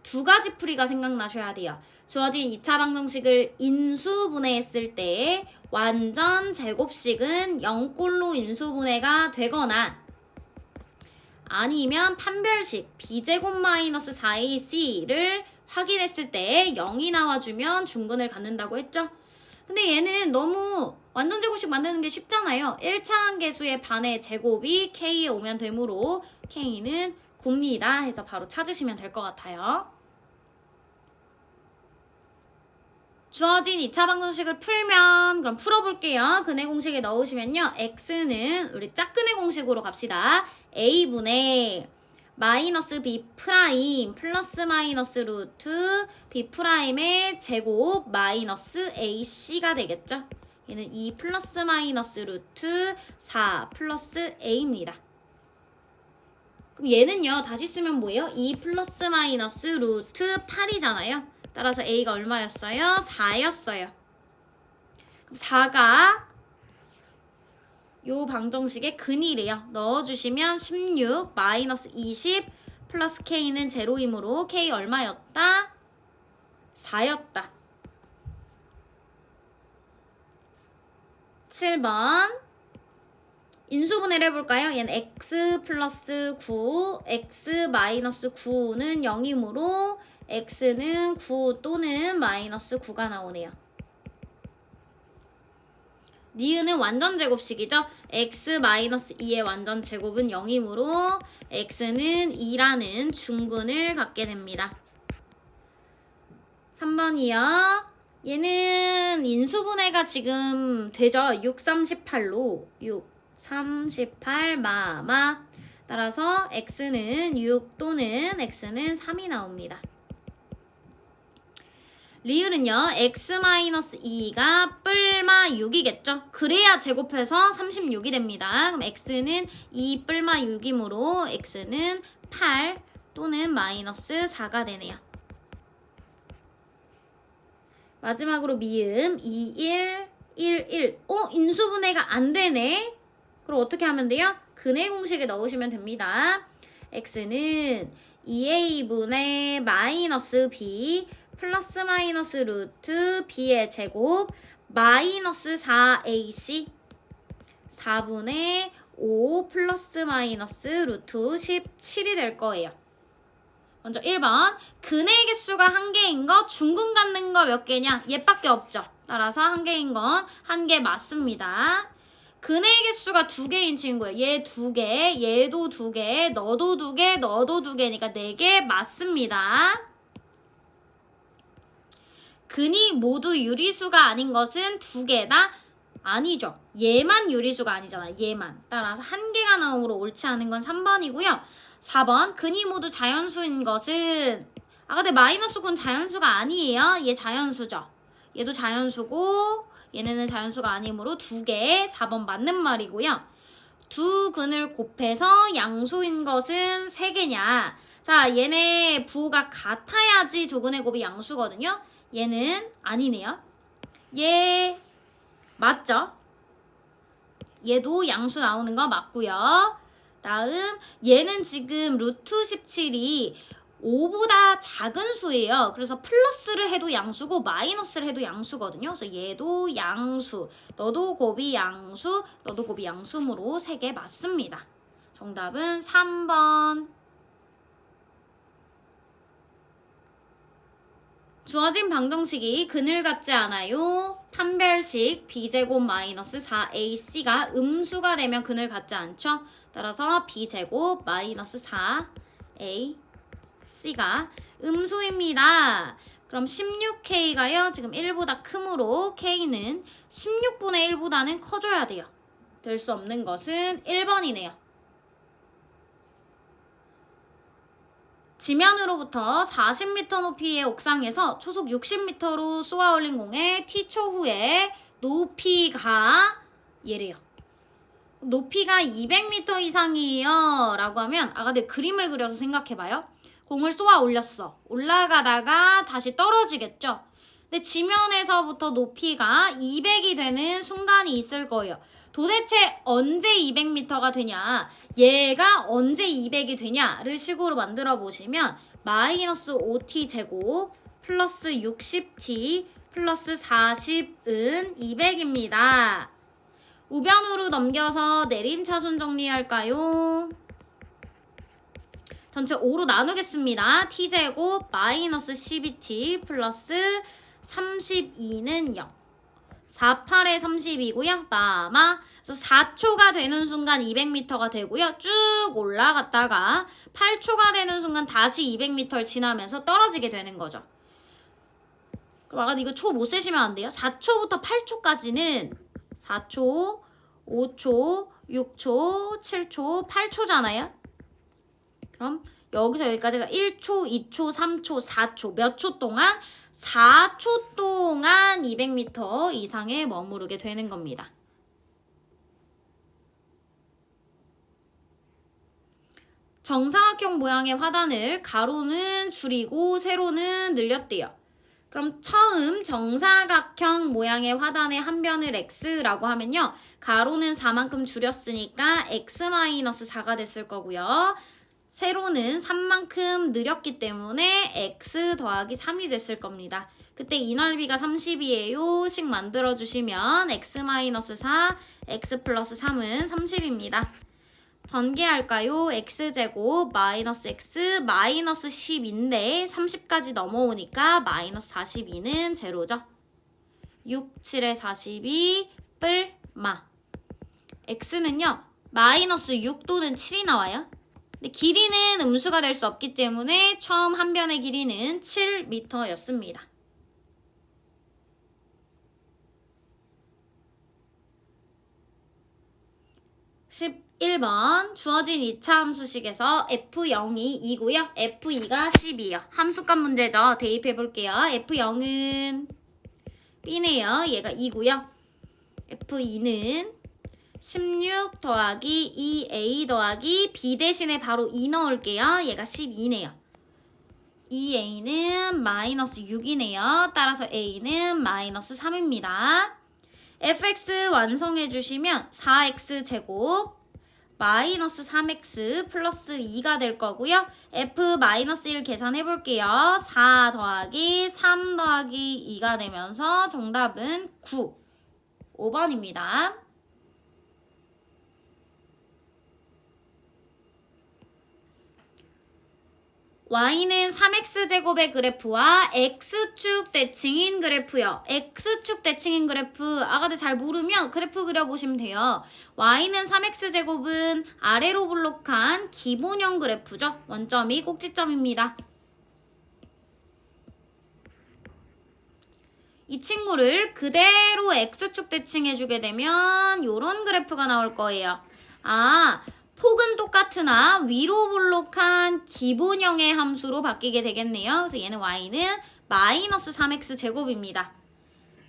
두 가지 풀이가 생각나셔야 돼요. 주어진 2차 방정식을 인수분해했을 때 완전 제곱식은 0꼴로 인수분해가 되거나 아니면 판별식 b제곱 마이너스 4ac를 확인했을 때 0이 나와주면 중근을 갖는다고 했죠. 근데 얘는 너무 완전 제곱식 만드는 게 쉽잖아요. 1차항 계수의 반의 제곱이 k에 오면 되므로 k는 9입니다 해서 바로 찾으시면 될 것 같아요. 주어진 2차 방정식을 풀면 그럼 풀어볼게요. 근해 공식에 넣으시면요. x는 우리 짝근해 공식으로 갑시다. a분의 마이너스 b 프라임 플러스 마이너스 루트 b 프라임의 제곱 마이너스 ac가 되겠죠. 얘는 2 플러스 마이너스 루트 4 플러스 a입니다. 그럼 얘는요. 다시 쓰면 뭐예요? 2 플러스 마이너스 루트 8이잖아요. 따라서 a가 얼마였어요? 4였어요. 그럼 4가 요 방정식의 근이래요. 넣어주시면 16 마이너스 20 플러스 k는 제로이므로 k 얼마였다? 4였다. 7번 인수분해를 해볼까요? 얘는 x 플러스 9, x 마이너스 9는 0이므로 x는 9 또는 마이너스 9가 나오네요. 니은은 완전 제곱식이죠. x 마이너스 2의 완전 제곱은 0이므로 x는 2라는 중근을 갖게 됩니다. 3번이요. 얘는 인수분해가 지금 되죠. 6, 38로 6, 38 마마 따라서 x는 6 또는 x는 3이 나옵니다. 리을은요. x-2가 뿔마 6이겠죠. 그래야 제곱해서 36이 됩니다. 그럼 x는 2 뿔마 6이므로 x는 8 또는 마이너스 4가 되네요. 마지막으로 미음 2, 1, 1, 1. 인수분해가 안 되네. 그럼 어떻게 하면 돼요? 근해 공식에 넣으시면 됩니다. x는 2a분의 마이너스 b 플러스 마이너스 루트 b의 제곱 마이너스 4ac 4분의 5 플러스 마이너스 루트 17이 될 거예요. 먼저 1번 근해 개수가 한 개인 거 중근 갖는 거 몇 개냐? 얘밖에 없죠. 따라서 한 개인 건 한 개 맞습니다. 근해 개수가 두 개인 친구예요. 얘 두 개, 얘도 두 개, 너도 두 개, 너도 두 개니까 4개 맞습니다. 근이 모두 유리수가 아닌 것은 두 개다? 아니죠. 얘만 유리수가 아니잖아. 얘만. 따라서 한 개가 나오므로 옳지 않은 건 3번이고요. 4번 근이 모두 자연수인 것은 근데 마이너스 9는 자연수가 아니에요. 얘 자연수죠. 얘도 자연수고 얘네는 자연수가 아니므로 두 개 4번 맞는 말이고요. 두 근을 곱해서 양수인 것은 3개냐. 자, 얘네 부호가 같아야지 두 근의 곱이 양수거든요. 얘는 아니네요. 얘 맞죠? 얘도 양수 나오는 거 맞고요. 다음 얘는 지금 루트 17이 5보다 작은 수예요. 그래서 플러스를 해도 양수고 마이너스를 해도 양수거든요. 그래서 얘도 양수, 너도 곱이 양수, 너도 곱이 양수므로 3개 맞습니다. 정답은 3번. 주어진 방정식이 근을 갖지 않아요. 판별식 b제곱 마이너스 4ac가 음수가 되면 근을 갖지 않죠. 따라서 b제곱 마이너스 4ac가 음수입니다. 그럼 16k가요. 지금 1보다 크므로 k는 16분의 1보다는 커져야 돼요. 될 수 없는 것은 1번이네요. 지면으로부터 40m 높이의 옥상에서 초속 60m로 쏘아 올린 공의 T초 후에 높이가 얘래요. 높이가 200m 이상이에요 라고 하면 근데 그림을 그려서 생각해봐요. 공을 쏘아 올렸어. 올라가다가 다시 떨어지겠죠. 근데 지면에서부터 높이가 200이 되는 순간이 있을 거예요. 도대체 언제 200m가 되냐, 얘가 언제 200이 되냐를 식으로 만들어 보시면 마이너스 5t 제곱 플러스 60t 플러스 40은 200입니다. 우변으로 넘겨서 내림차순 정리할까요? 전체 5로 나누겠습니다. t제곱 마이너스 12t 플러스 32는 0. 48에 32고요. 마마. 그래서 4초가 되는 순간 200m가 되고요. 쭉 올라갔다가 8초가 되는 순간 다시 200m를 지나면서 떨어지게 되는 거죠. 그럼 아까 이거 초 못 세시면 안 돼요. 4초부터 8초까지는 4초, 5초, 6초, 7초, 8초잖아요. 그럼 여기서 여기까지가 1초, 2초, 3초, 4초. 몇 초 동안? 4초 동안 200m 이상에 머무르게 되는 겁니다. 정사각형 모양의 화단을 가로는 줄이고 세로는 늘렸대요. 그럼 처음 정사각형 모양의 화단의 한 변을 x라고 하면요. 가로는 4만큼 줄였으니까 x-4가 됐을 거고요. 세로는 3만큼 늘렸기 때문에 x 더하기 3이 됐을 겁니다. 그때 이 넓이가 30이에요. 식 만들어주시면 x-4, x 플러스 3은 30입니다. 전개할까요? x제곱 마이너스 x 마이너스 10인데 30까지 넘어오니까 마이너스 42는 제로죠. 6, 7에 42 뿔마. x는요. 마이너스 6 또는 7이 나와요. 근데 길이는 음수가 될 수 없기 때문에 처음 한 변의 길이는 7m였습니다. 11번 주어진 2차 함수식에서 f0이 2고요. f2가 10이에요. 함수값 문제죠. 대입해 볼게요. f0은 b네요. 얘가 2고요. f2는 16 더하기 2a 더하기 b 대신에 바로 2 넣을게요. 얘가 12네요. 2a는 마이너스 6이네요. 따라서 a는 마이너스 3입니다. fx 완성해 주시면 4x 제곱 마이너스 3x 플러스 2가 될 거고요. f 마이너스 1 계산해 볼게요. 4 더하기 3 더하기 2가 되면서 정답은 9. 5번입니다. y는 3x제곱의 그래프와 x축 대칭인 그래프요. x축 대칭인 그래프 아가들 잘 모르면 그래프 그려보시면 돼요. y는 3x제곱은 아래로 볼록한 기본형 그래프죠. 원점이 꼭지점입니다. 이 친구를 그대로 x축 대칭해주게 되면 이런 그래프가 나올 거예요. 폭은 똑같으나 위로 볼록한 기본형의 함수로 바뀌게 되겠네요. 그래서 얘는 y는 마이너스 3x 제곱입니다.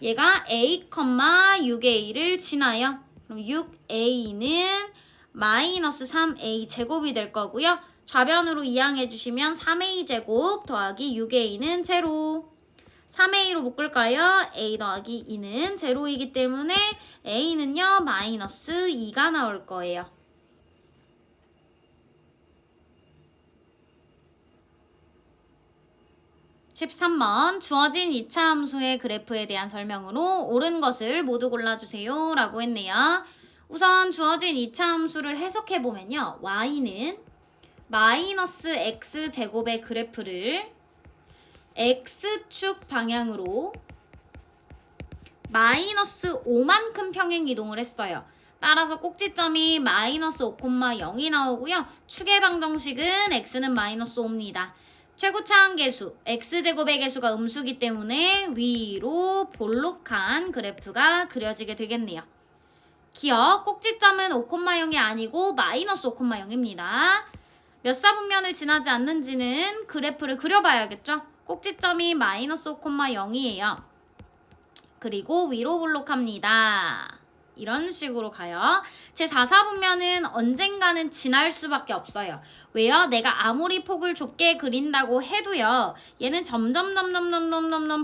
얘가 a, 6a를 지나요. 그럼 6a는 마이너스 3a 제곱이 될 거고요. 좌변으로 이항해 주시면 3a 제곱 더하기 6a는 제로. 3a로 묶을까요? a 더하기 2는 제로이기 때문에 a는요 마이너스 2가 나올 거예요. 13번 주어진 2차 함수의 그래프에 대한 설명으로 옳은 것을 모두 골라주세요 라고 했네요. 우선 주어진 2차 함수를 해석해보면요. y는 마이너스 x제곱의 그래프를 x축 방향으로 마이너스 5만큼 평행 이동을 했어요. 따라서 꼭지점이 마이너스 5,0이 나오고요. 축의 방정식은 x는 마이너스 5입니다. 최고차항 계수, x제곱의 계수가 음수기 때문에 위로 볼록한 그래프가 그려지게 되겠네요. 기억, 꼭지점은 5,0이 아니고 마이너스 5,0입니다. 몇 사분면을 지나지 않는지는 그래프를 그려봐야겠죠? 꼭지점이 마이너스 5,0이에요. 그리고 위로 볼록합니다. 이런 식으로 가요. 제 4사분면은 언젠가는 지날 수밖에 없어요. 왜요? 내가 아무리 폭을 좁게 그린다고 해도요. 얘는 점점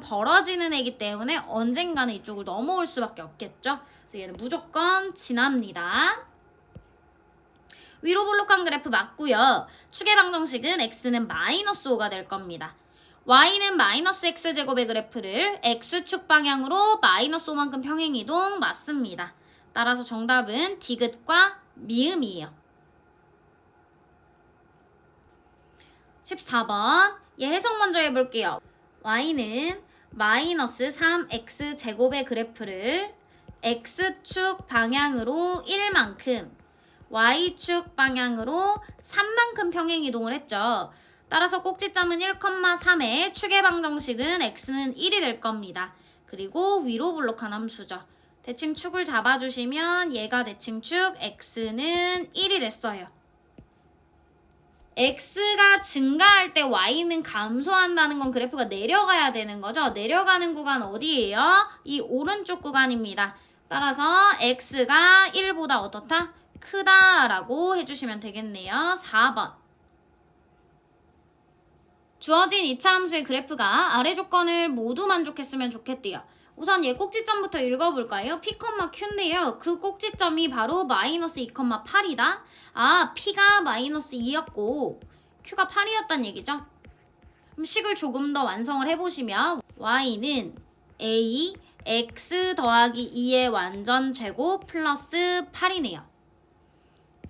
벌어지는 애기 때문에 언젠가는 이쪽을 넘어올 수밖에 없겠죠. 그래서 얘는 무조건 지납니다. 위로 볼록한 그래프 맞고요. 축의 방정식은 x는 마이너스 5가 될 겁니다. y는 마이너스 x제곱의 그래프를 x축 방향으로 마이너스 5만큼 평행이동 맞습니다. 따라서 정답은 디귿과 미음이에요. 14번 얘 해석 먼저 해볼게요. y는 마이너스 3x제곱의 그래프를 x축 방향으로 1만큼 y축 방향으로 3만큼 평행이동을 했죠. 따라서 꼭지점은 1,3에 축의 방정식은 x는 1이 될 겁니다. 그리고 위로 볼록한 함수죠. 대칭 축을 잡아주시면 얘가 대칭 축 x는 1이 됐어요. x가 증가할 때 y는 감소한다는 건 그래프가 내려가야 되는 거죠. 내려가는 구간 어디예요? 이 오른쪽 구간입니다. 따라서 x가 1보다 어떻다? 크다라고 해주시면 되겠네요. 4번. 주어진 2차 함수의 그래프가 아래 조건을 모두 만족했으면 좋겠대요. 우선 얘 꼭지점부터 읽어볼까요? P, Q인데요. 그 꼭지점이 바로 마이너스 2,8이다. 아, P가 마이너스 2였고 Q가 8이었단 얘기죠. 그럼 식을 조금 더 완성을 해보시면 Y는 A, X 더하기 2의 완전 제곱 플러스 8이네요.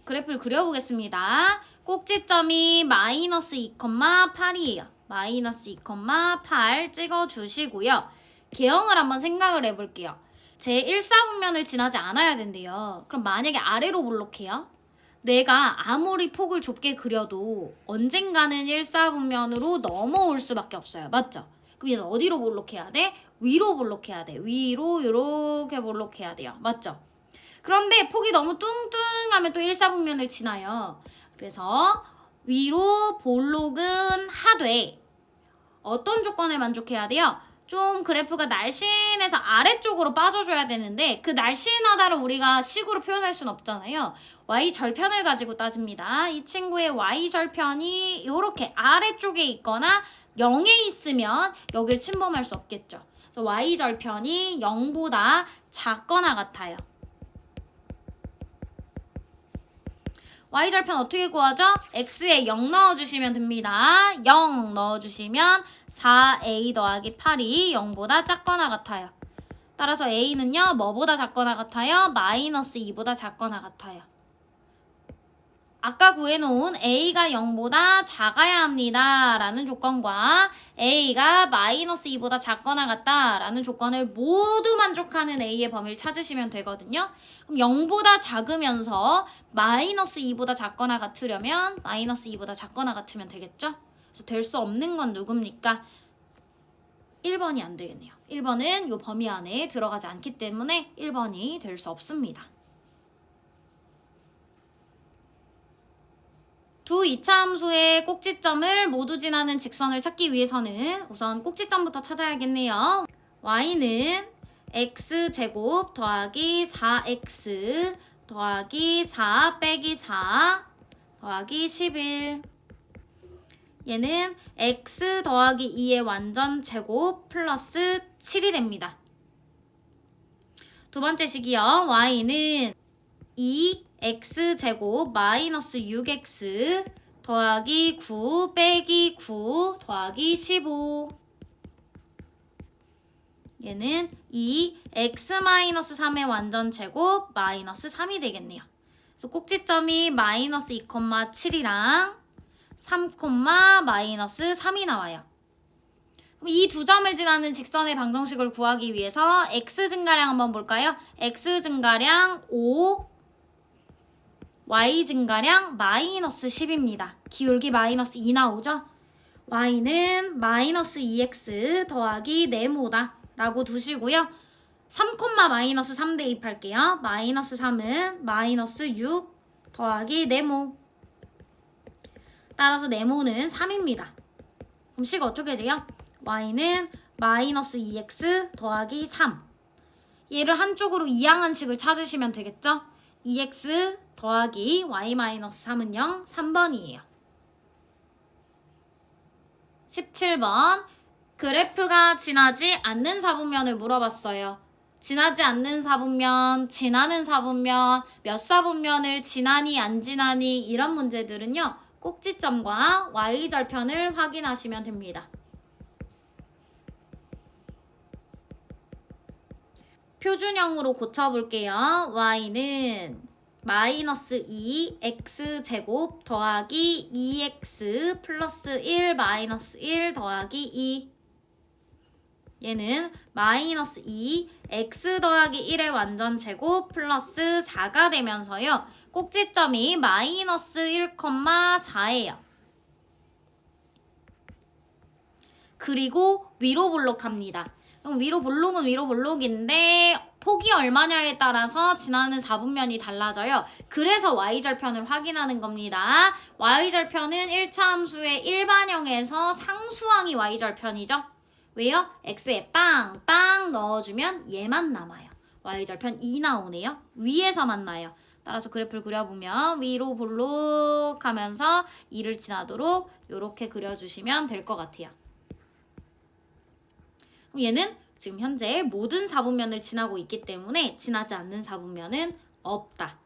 그래프를 그려보겠습니다. 꼭지점이 마이너스 2,8이에요. 마이너스 2,8 찍어주시고요. 개형을 한번 생각을 해볼게요. 제 1사분면을 지나지 않아야 된대요. 그럼 만약에 아래로 볼록해요? 내가 아무리 폭을 좁게 그려도 언젠가는 1사분면으로 넘어올 수밖에 없어요. 맞죠? 그럼 얘는 어디로 볼록해야 돼? 위로 볼록해야 돼. 위로 이렇게 볼록해야 돼요. 맞죠? 그런데 폭이 너무 뚱뚱하면 또 1사분면을 지나요. 그래서 위로 볼록은 하되 어떤 조건에 만족해야 돼요? 좀 그래프가 날씬해서 아래쪽으로 빠져줘야 되는데 그 날씬하다를 우리가 식으로 표현할 수는 없잖아요. y절편을 가지고 따집니다. 이 친구의 y절편이 이렇게 아래쪽에 있거나 0에 있으면 여길 침범할 수 없겠죠. 그래서 y절편이 0보다 작거나 같아요. y절편 어떻게 구하죠? x에 0 넣어주시면 됩니다. 0 넣어주시면 4a 더하기 8이 0보다 작거나 같아요. 따라서 a는요, 뭐보다 작거나 같아요? 마이너스 2보다 작거나 같아요. 아까 구해놓은 a가 0보다 작아야 합니다 라는 조건과 a가 마이너스 2보다 작거나 같다 라는 조건을 모두 만족하는 a의 범위를 찾으시면 되거든요. 그럼 0보다 작으면서 마이너스 2보다 작거나 같으려면 마이너스 2보다 작거나 같으면 되겠죠? 그래서 될 수 없는 건 누굽니까? 1번이 안 되겠네요. 1번은 이 범위 안에 들어가지 않기 때문에 1번이 될 수 없습니다. 두 2차 함수의 꼭지점을 모두 지나는 직선을 찾기 위해서는 우선 꼭지점부터 찾아야겠네요. y는 x제곱 더하기 4x 더하기 4 빼기 4 더하기 11 얘는 x 더하기 2의 완전 제곱 플러스 7이 됩니다. 두 번째 식이요. y는 2x제곱 마이너스 6x 더하기 9 빼기 9 더하기 15 얘는 2x-3의 완전 제곱 마이너스 3이 되겠네요. 그래서 꼭지점이 마이너스 2,7이랑 3, 마이너스 3이 나와요. 그럼 이 두 점을 지나는 직선의 방정식을 구하기 위해서 x 증가량 한번 볼까요? x 증가량 5, y 증가량 마이너스 10입니다. 기울기 마이너스 2 나오죠? y는 마이너스 2x 더하기 네모다 라고 두시고요. 3, 마이너스 3 대입할게요. 마이너스 3은 마이너스 6 더하기 네모. 따라서 네모는 3입니다. 그럼 식 어떻게 돼요? y는 마이너스 2x 더하기 3. 얘를 한쪽으로 이항한 식을 찾으시면 되겠죠? 2x 더하기 y-3은 0, 3번이에요. 17번 그래프가 지나지 않는 사분면을 물어봤어요. 지나지 않는 사분면, 지나는 사분면, 몇 사분면을 지나니 안 지나니 이런 문제들은요. 꼭지점과 y절편을 확인하시면 됩니다. 표준형으로 고쳐볼게요. y는 마이너스 2 x제곱 더하기 2x 플러스 1 마이너스 1 더하기 2 얘는 마이너스 2 x 더하기 1의 완전 제곱 플러스 4가 되면서요. 꼭지점이 마이너스 1,4예요. 그리고 위로 볼록합니다. 그럼 위로 볼록은 위로 볼록인데 폭이 얼마냐에 따라서 지나는 4분면이 달라져요. 그래서 y절편을 확인하는 겁니다. y절편은 1차 함수의 일반형에서 상수항이 y절편이죠. 왜요? x에 빵빵 넣어주면 얘만 남아요. y절편 2 나오네요. 위에서만 나요. 따라서 그래프를 그려보면 위로 볼록하면서 2를 지나도록 이렇게 그려주시면 될 것 같아요. 그럼 얘는 지금 현재 모든 4분면을 지나고 있기 때문에 지나지 않는 4분면은 없다.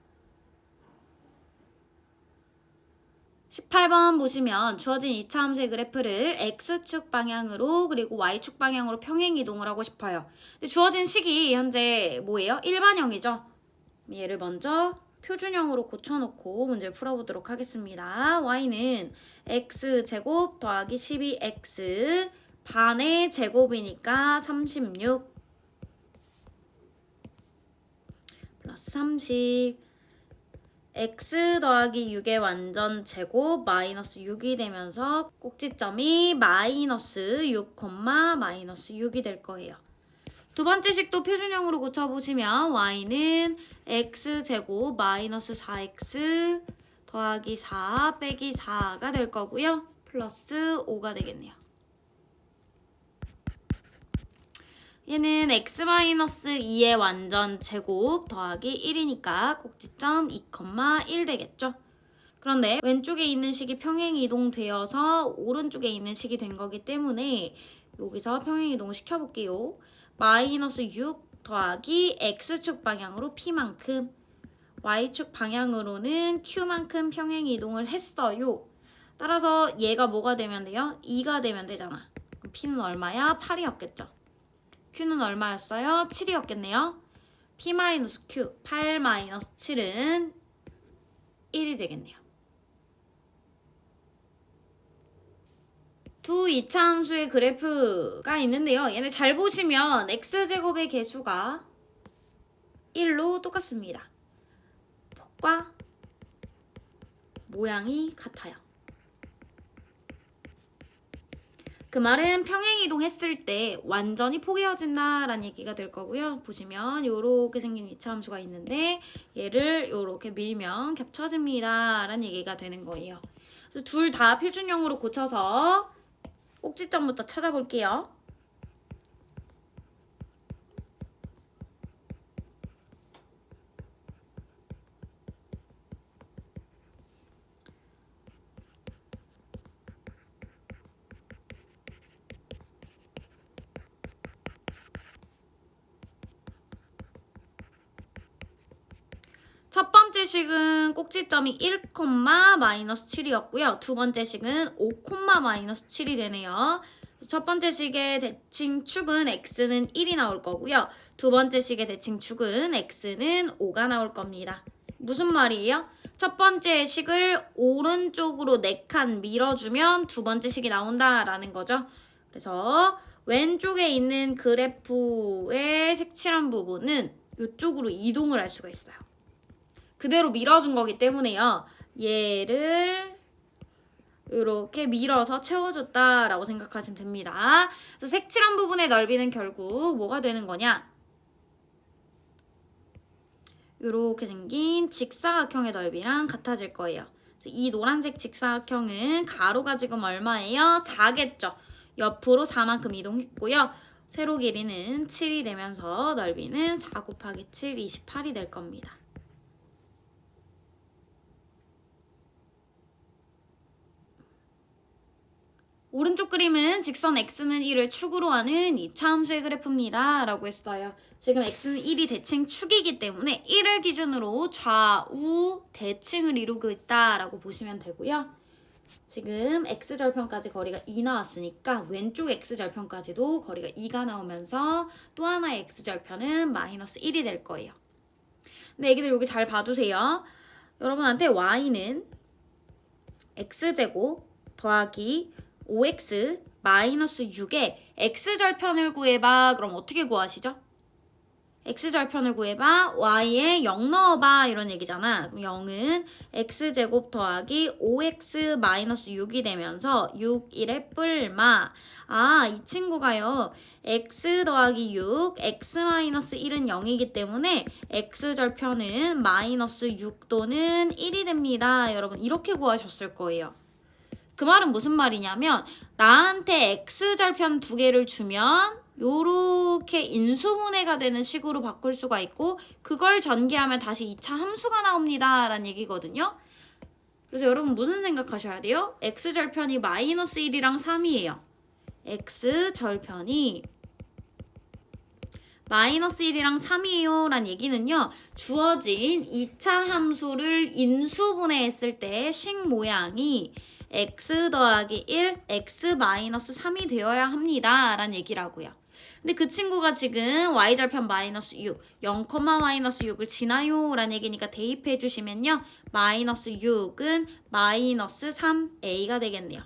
18번 보시면 주어진 2차 함수의 그래프를 x축 방향으로 그리고 y축 방향으로 평행 이동을 하고 싶어요. 근데 주어진 식이 현재 뭐예요? 일반형이죠. 얘를 먼저 표준형으로 고쳐놓고 문제를 풀어보도록 하겠습니다. y는 x제곱 더하기 12x 반의 제곱이니까 36 플러스 30 x 더하기 6의 완전 제곱 마이너스 6이 되면서 꼭지점이 마이너스 6, 마이너스 6이 될 거예요. 두 번째 식도 표준형으로 고쳐보시면 y는 x제곱 마이너스 4x 더하기 4 빼기 4가 될 거고요. 플러스 5가 되겠네요. 얘는 x-2의 완전 제곱 더하기 1이니까 꼭지점 2,1 되겠죠. 그런데 왼쪽에 있는 식이 평행 이동되어서 오른쪽에 있는 식이 된 거기 때문에 여기서 평행 이동을 시켜볼게요. 마이너스 6 더하기 x축 방향으로 p만큼 y축 방향으로는 q만큼 평행 이동을 했어요. 따라서 얘가 뭐가 되면 돼요? 2가 되면 되잖아. 그럼 p는 얼마야? 8이었겠죠. q는 얼마였어요? 7이었겠네요. p-q, 8-7은 1이 되겠네요. 두 2차 함수의 그래프가 있는데요. 얘네 잘 보시면 x제곱의 개수가 1로 똑같습니다. 폭과 모양이 같아요. 그 말은 평행이동 했을 때 완전히 포개어진다라는 얘기가 될 거고요. 보시면 이렇게 생긴 2차 함수가 있는데 얘를 이렇게 밀면 겹쳐집니다 라는 얘기가 되는 거예요. 둘 다 표준형으로 고쳐서 꼭지점부터 찾아볼게요. 첫 번째 식은 꼭지점이 1, 마이너스 7이었고요. 두 번째 식은 5, 마이너스 7이 되네요. 첫 번째 식의 대칭 축은 x는 1이 나올 거고요. 두 번째 식의 대칭 축은 x는 5가 나올 겁니다. 무슨 말이에요? 첫 번째 식을 오른쪽으로 4칸 밀어주면 두 번째 식이 나온다라는 거죠. 그래서 왼쪽에 있는 그래프의 색칠한 부분은 이쪽으로 이동을 할 수가 있어요. 그대로 밀어준 거기 때문에요. 얘를 이렇게 밀어서 채워줬다라고 생각하시면 됩니다. 그래서 색칠한 부분의 넓이는 결국 뭐가 되는 거냐? 이렇게 생긴 직사각형의 넓이랑 같아질 거예요. 이 노란색 직사각형은 가로가 지금 얼마예요? 4겠죠. 옆으로 4만큼 이동했고요. 세로 길이는 7이 되면서 넓이는 4 곱하기 7, 28이 될 겁니다. 오른쪽 그림은 직선 x는 1을 축으로 하는 2차 함수의 그래프입니다 라고 했어요. 지금 x는 1이 대칭 축이기 때문에 1을 기준으로 좌우 대칭을 이루고 있다라고 보시면 되고요. 지금 x절편까지 거리가 2 나왔으니까 왼쪽 x절편까지도 거리가 2가 나오면서 또 하나의 x절편은 마이너스 1이 될 거예요. 근데 애기들 여기 잘 봐두세요. 여러분한테 y는 x제곱 더하기 5x 마이너스 6의 x절편을 구해봐. 그럼 어떻게 구하시죠? x절편을 구해봐. y에 0 넣어봐. 이런 얘기잖아. 그럼 0은 x제곱 더하기 5x 마이너스 6이 되면서 6, 1의 뿔마. 아, 이 친구가요. x 더하기 6, x 마이너스 1은 0이기 때문에 x절편은 마이너스 6 또는 1이 됩니다. 여러분 이렇게 구하셨을 거예요. 그 말은 무슨 말이냐면 나한테 x절편 두 개를 주면 요렇게 인수분해가 되는 식으로 바꿀 수가 있고 그걸 전개하면 다시 2차 함수가 나옵니다 라는 얘기거든요. 그래서 여러분 무슨 생각하셔야 돼요? x절편이 마이너스 1이랑 3이에요. x절편이 마이너스 1이랑 3이에요 라는 얘기는요. 주어진 2차 함수를 인수분해했을 때 식 모양이 x 더하기 1, x 마이너스 3이 되어야 합니다 라는 얘기라고요. 근데 그 친구가 지금 y절편 마이너스 6, 0, 마이너스 6을 지나요 라는 얘기니까 대입해 주시면요. 마이너스 6은 마이너스 3a가 되겠네요.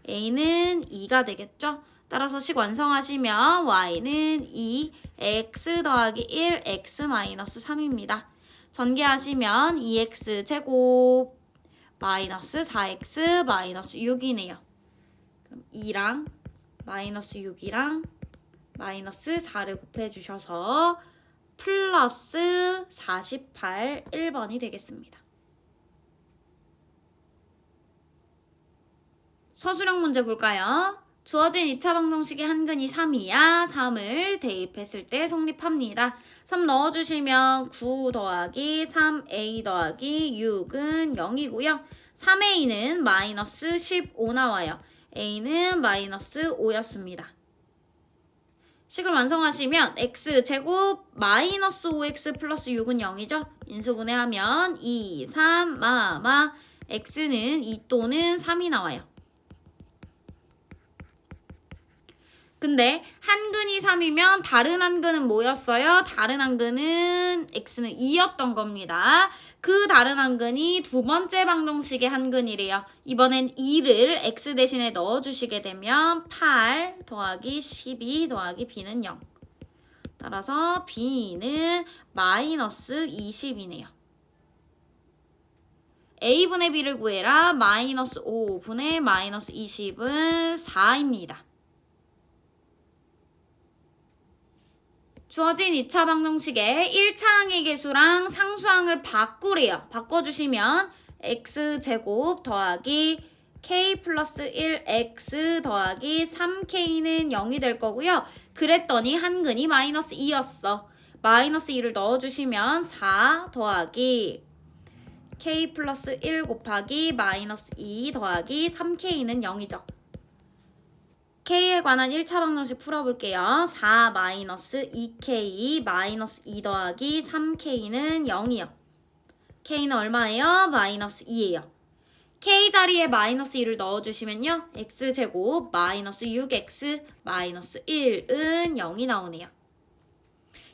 a는 2가 되겠죠. 따라서 식 완성하시면 y는 2, x 더하기 1, x 마이너스 3입니다. 전개하시면 2x 제곱 마이너스 4x 마이너스 6이네요. 그럼 2랑 마이너스 6이랑 마이너스 4를 곱해주셔서 플러스 48, 1번이 되겠습니다. 서술형 문제 볼까요? 주어진 2차 방정식의 한근이 3이야 3을 대입했을 때 성립합니다. 3 넣어주시면 9 더하기 3a 더하기 6은 0이고요. 3a는 마이너스 15 나와요. a는 마이너스 5였습니다. 식을 완성하시면 x제곱 마이너스 5x 플러스 6은 0이죠. 인수분해하면 2, 3, x는 2 또는 3이 나와요. 근데 한근이 3이면 다른 한근은 뭐였어요? 다른 한근은 x는 2였던 겁니다. 그 다른 한근이 두 번째 방정식의 한근이래요. 이번엔 2를 x 대신에 넣어주시게 되면 8 더하기 12 더하기 b는 0. 따라서 b는 마이너스 20이네요. a분의 b를 구해라. 마이너스 5분의 마이너스 20은 4입니다. 주어진 2차 방정식의 1차항의 개수랑 상수항을 바꾸래요. 바꿔주시면 x제곱 더하기 k 플러스 1x 더하기 3k는 0이 될 거고요. 그랬더니 한근이 마이너스 2였어. 마이너스 2를 넣어주시면 4 더하기 k 플러스 1 곱하기 마이너스 2 더하기 3k는 0이죠. k에 관한 1차 방정식 풀어볼게요. 4 마이너스 2k 마이너스 2 더하기 3k는 0이요. k는 얼마예요? 마이너스 2예요. k 자리에 마이너스 2를 넣어주시면요. x제곱 마이너스 6x 마이너스 1은 0이 나오네요.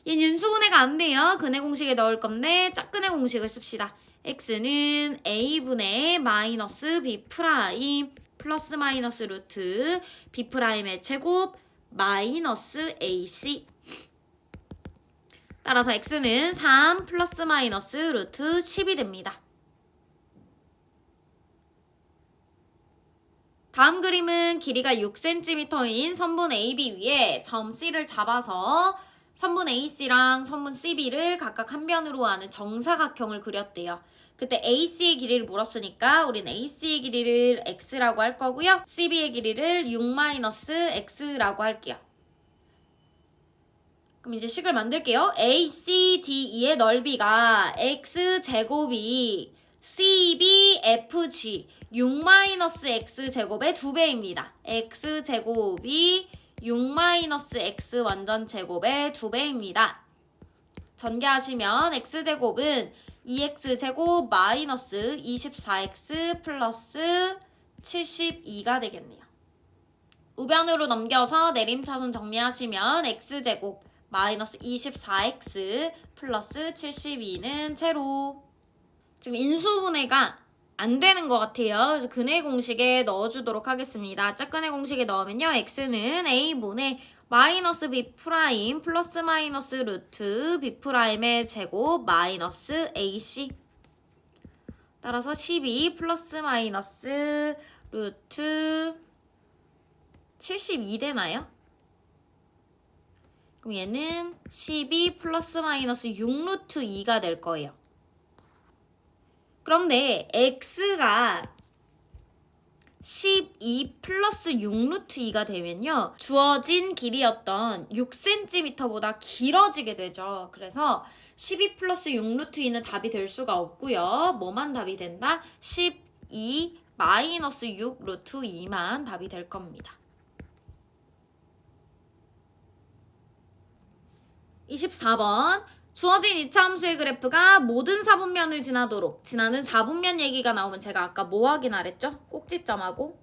얘는 인수분해가 안 돼요. 근해 공식에 넣을 건데 짝근해 공식을 씁시다. x는 a분의 마이너스 b 프라임 플러스 마이너스 루트 b 프라임의 제곱 마이너스 ac. 따라서 x는 3 플러스 마이너스 루트 10이 됩니다. 다음 그림은 길이가 6cm인 선분 AB 위에 점 C를 잡아서 선분 AC랑 선분 CB를 각각 한 변으로 하는 정사각형을 그렸대요. 그때 AC의 길이를 물었으니까 우린 AC의 길이를 X라고 할 거고요. CB의 길이를 6-X라고 할게요. 그럼 이제 식을 만들게요. ACDE의 넓이가 X제곱이 CBFG 6-X제곱의 2배입니다. X제곱이 6-X 완전제곱의 2배입니다. 전개하시면 X제곱은 2X제곱 마이너스 24X 플러스 72가 되겠네요. 우변으로 넘겨서 내림차순 정리하시면 X제곱 마이너스 24X 플러스 72는 제로. 지금 인수분해가 안 되는 것 같아요. 그래서 근해 공식에 넣어주도록 하겠습니다. 짝근해 공식에 넣으면요. x는 a분의 마이너스 b 프라임 플러스 마이너스 루트 b 프라임의 제곱 마이너스 ac. 따라서 12 플러스 마이너스 루트 72 되나요? 그럼 얘는 12 플러스 마이너스 6 루트 2가 될 거예요. 그런데 x가 12 플러스 6 루트 2가 되면요. 주어진 길이였던 6cm보다 길어지게 되죠. 그래서 12 플러스 6 루트 2는 답이 될 수가 없고요. 뭐만 답이 된다? 12 마이너스 6 루트 2만 답이 될 겁니다. 24번. 주어진 이차함수의 그래프가 모든 4분면을 지나도록 지나는 4분면 얘기가 나오면 제가 아까 뭐 확인하랬죠? 꼭지점하고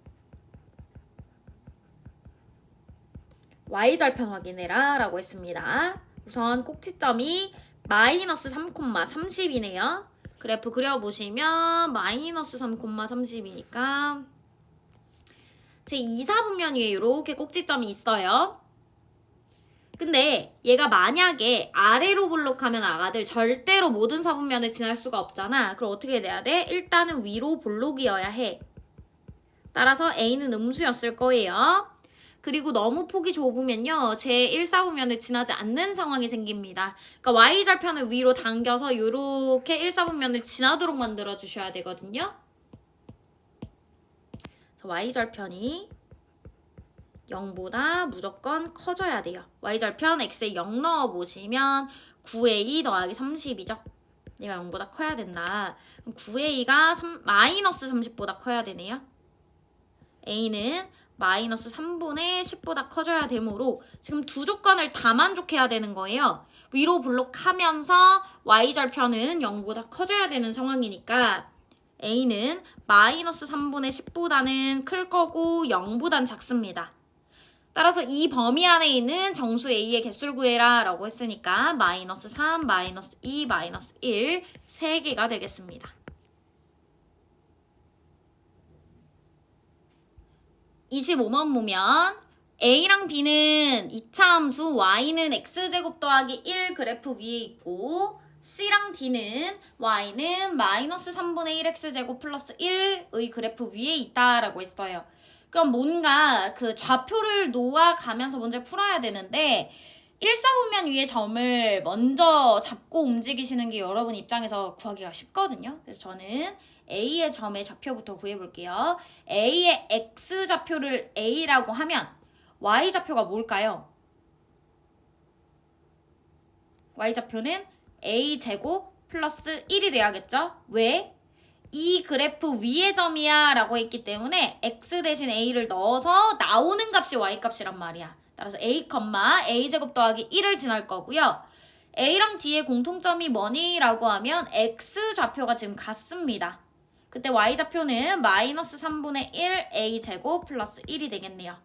y절편 확인해라 라고 했습니다. 우선 꼭지점이 마이너스 3,30이네요. 그래프 그려보시면 마이너스 3,30이니까 제 2, 4분면 위에 이렇게 꼭지점이 있어요. 근데 얘가 만약에 아래로 볼록하면 아가들 절대로 모든 4분면을 지날 수가 없잖아. 그럼 어떻게 돼야 돼? 일단은 위로 볼록이어야 해. 따라서 A는 음수였을 거예요. 그리고 너무 폭이 좁으면요. 제 1, 4분면을 지나지 않는 상황이 생깁니다. 그러니까 Y절편을 위로 당겨서 이렇게 1, 4분면을 지나도록 만들어 주셔야 되거든요. Y절편이 0보다 무조건 커져야 돼요. y절편 x에 0 넣어보시면 9a 더하기 30이죠. 얘가 0보다 커야 된다. 그럼 9a가 마이너스 30보다 커야 되네요. a는 마이너스 3분의 10보다 커져야 되므로 지금 두 조건을 다 만족해야 되는 거예요. 위로 볼록하면서 y절편은 0보다 커져야 되는 상황이니까 a는 마이너스 3분의 10보다는 클 거고 0보단 작습니다. 따라서 이 범위 안에 있는 정수 A의 개수를 구해라 라고 했으니까 마이너스 3, 마이너스 2, 마이너스 1 3개가 되겠습니다. 25번 보면 A랑 B는 이차함수 Y는 X제곱 더하기 1 그래프 위에 있고 C랑 D는 Y는 마이너스 3분의 1X제곱 플러스 1의 그래프 위에 있다라고 했어요. 그럼 뭔가 그 좌표를 놓아가면서 문제를 풀어야 되는데 1사분면 위에 점을 먼저 잡고 움직이시는 게 여러분 입장에서 구하기가 쉽거든요. 그래서 저는 A의 점의 좌표부터 구해볼게요. A의 X좌표를 A라고 하면 Y좌표가 뭘까요? Y좌표는 A제곱 플러스 1이 돼야겠죠? 왜? 이 그래프 위의 점이야 라고 했기 때문에 x 대신 a를 넣어서 나오는 값이 y 값이란 말이야. 따라서 a, a제곱 더하기 1을 지날 거고요. a랑 d의 공통점이 뭐니? 라고 하면 x 좌표가 지금 같습니다. 그때 y 좌표는 마이너스 3분의 1 a제곱 플러스 1이 되겠네요.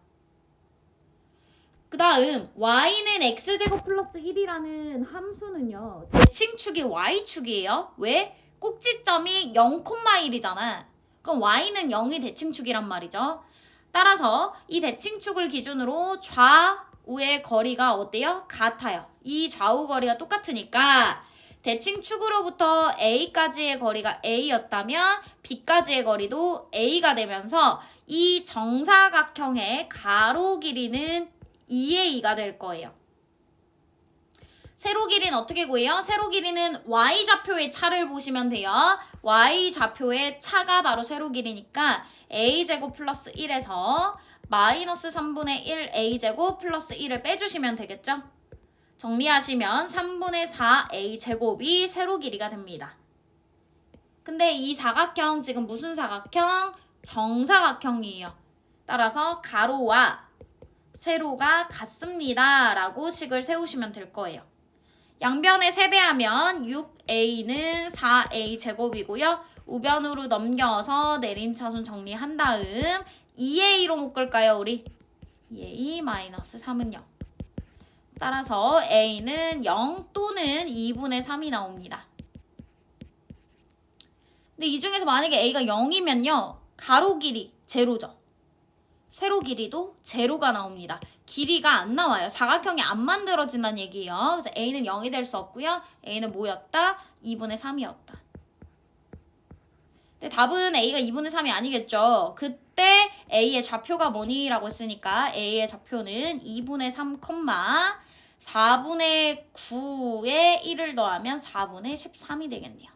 그 다음 y는 x제곱 플러스 1이라는 함수는요. 대칭축이 y축이에요. 왜? 꼭지점이 0,1이잖아. 그럼 y는 0이 대칭축이란 말이죠. 따라서 이 대칭축을 기준으로 좌우의 거리가 어때요? 같아요. 이 좌우 거리가 똑같으니까 대칭축으로부터 A까지의 거리가 A였다면 B까지의 거리도 A가 되면서 이 정사각형의 가로 길이는 2a가 될 거예요. 세로 길이는 어떻게 구해요? 세로 길이는 y좌표의 차를 보시면 돼요. y좌표의 차가 바로 세로 길이니까 a제곱 플러스 1에서 마이너스 3분의 1 a제곱 플러스 1을 빼주시면 되겠죠? 정리하시면 3분의 4 a제곱이 세로 길이가 됩니다. 근데 이 사각형 지금 무슨 사각형? 정사각형이에요. 따라서 가로와 세로가 같습니다 라고 식을 세우시면 될 거예요. 양변에 세배하면 6a는 4a 제곱이고요. 우변으로 넘겨서 내림차순 정리한 다음 2a로 묶을까요 우리? 2a 마이너스 3은 0. 따라서 a는 0 또는 2분의 3이 나옵니다. 근데 이 중에서 만약에 a가 0이면요. 가로 길이 제로죠. 세로 길이도 제로가 나옵니다. 길이가 안 나와요. 사각형이 안 만들어진다는 얘기예요. 그래서 A는 0이 될 수 없고요. A는 뭐였다? 2분의 3이었다. 근데 답은 A가 2분의 3이 아니겠죠. 그때 A의 좌표가 뭐니? 라고 했으니까 A의 좌표는 2분의 3, 4분의 9에 1을 더하면 4분의 13이 되겠네요.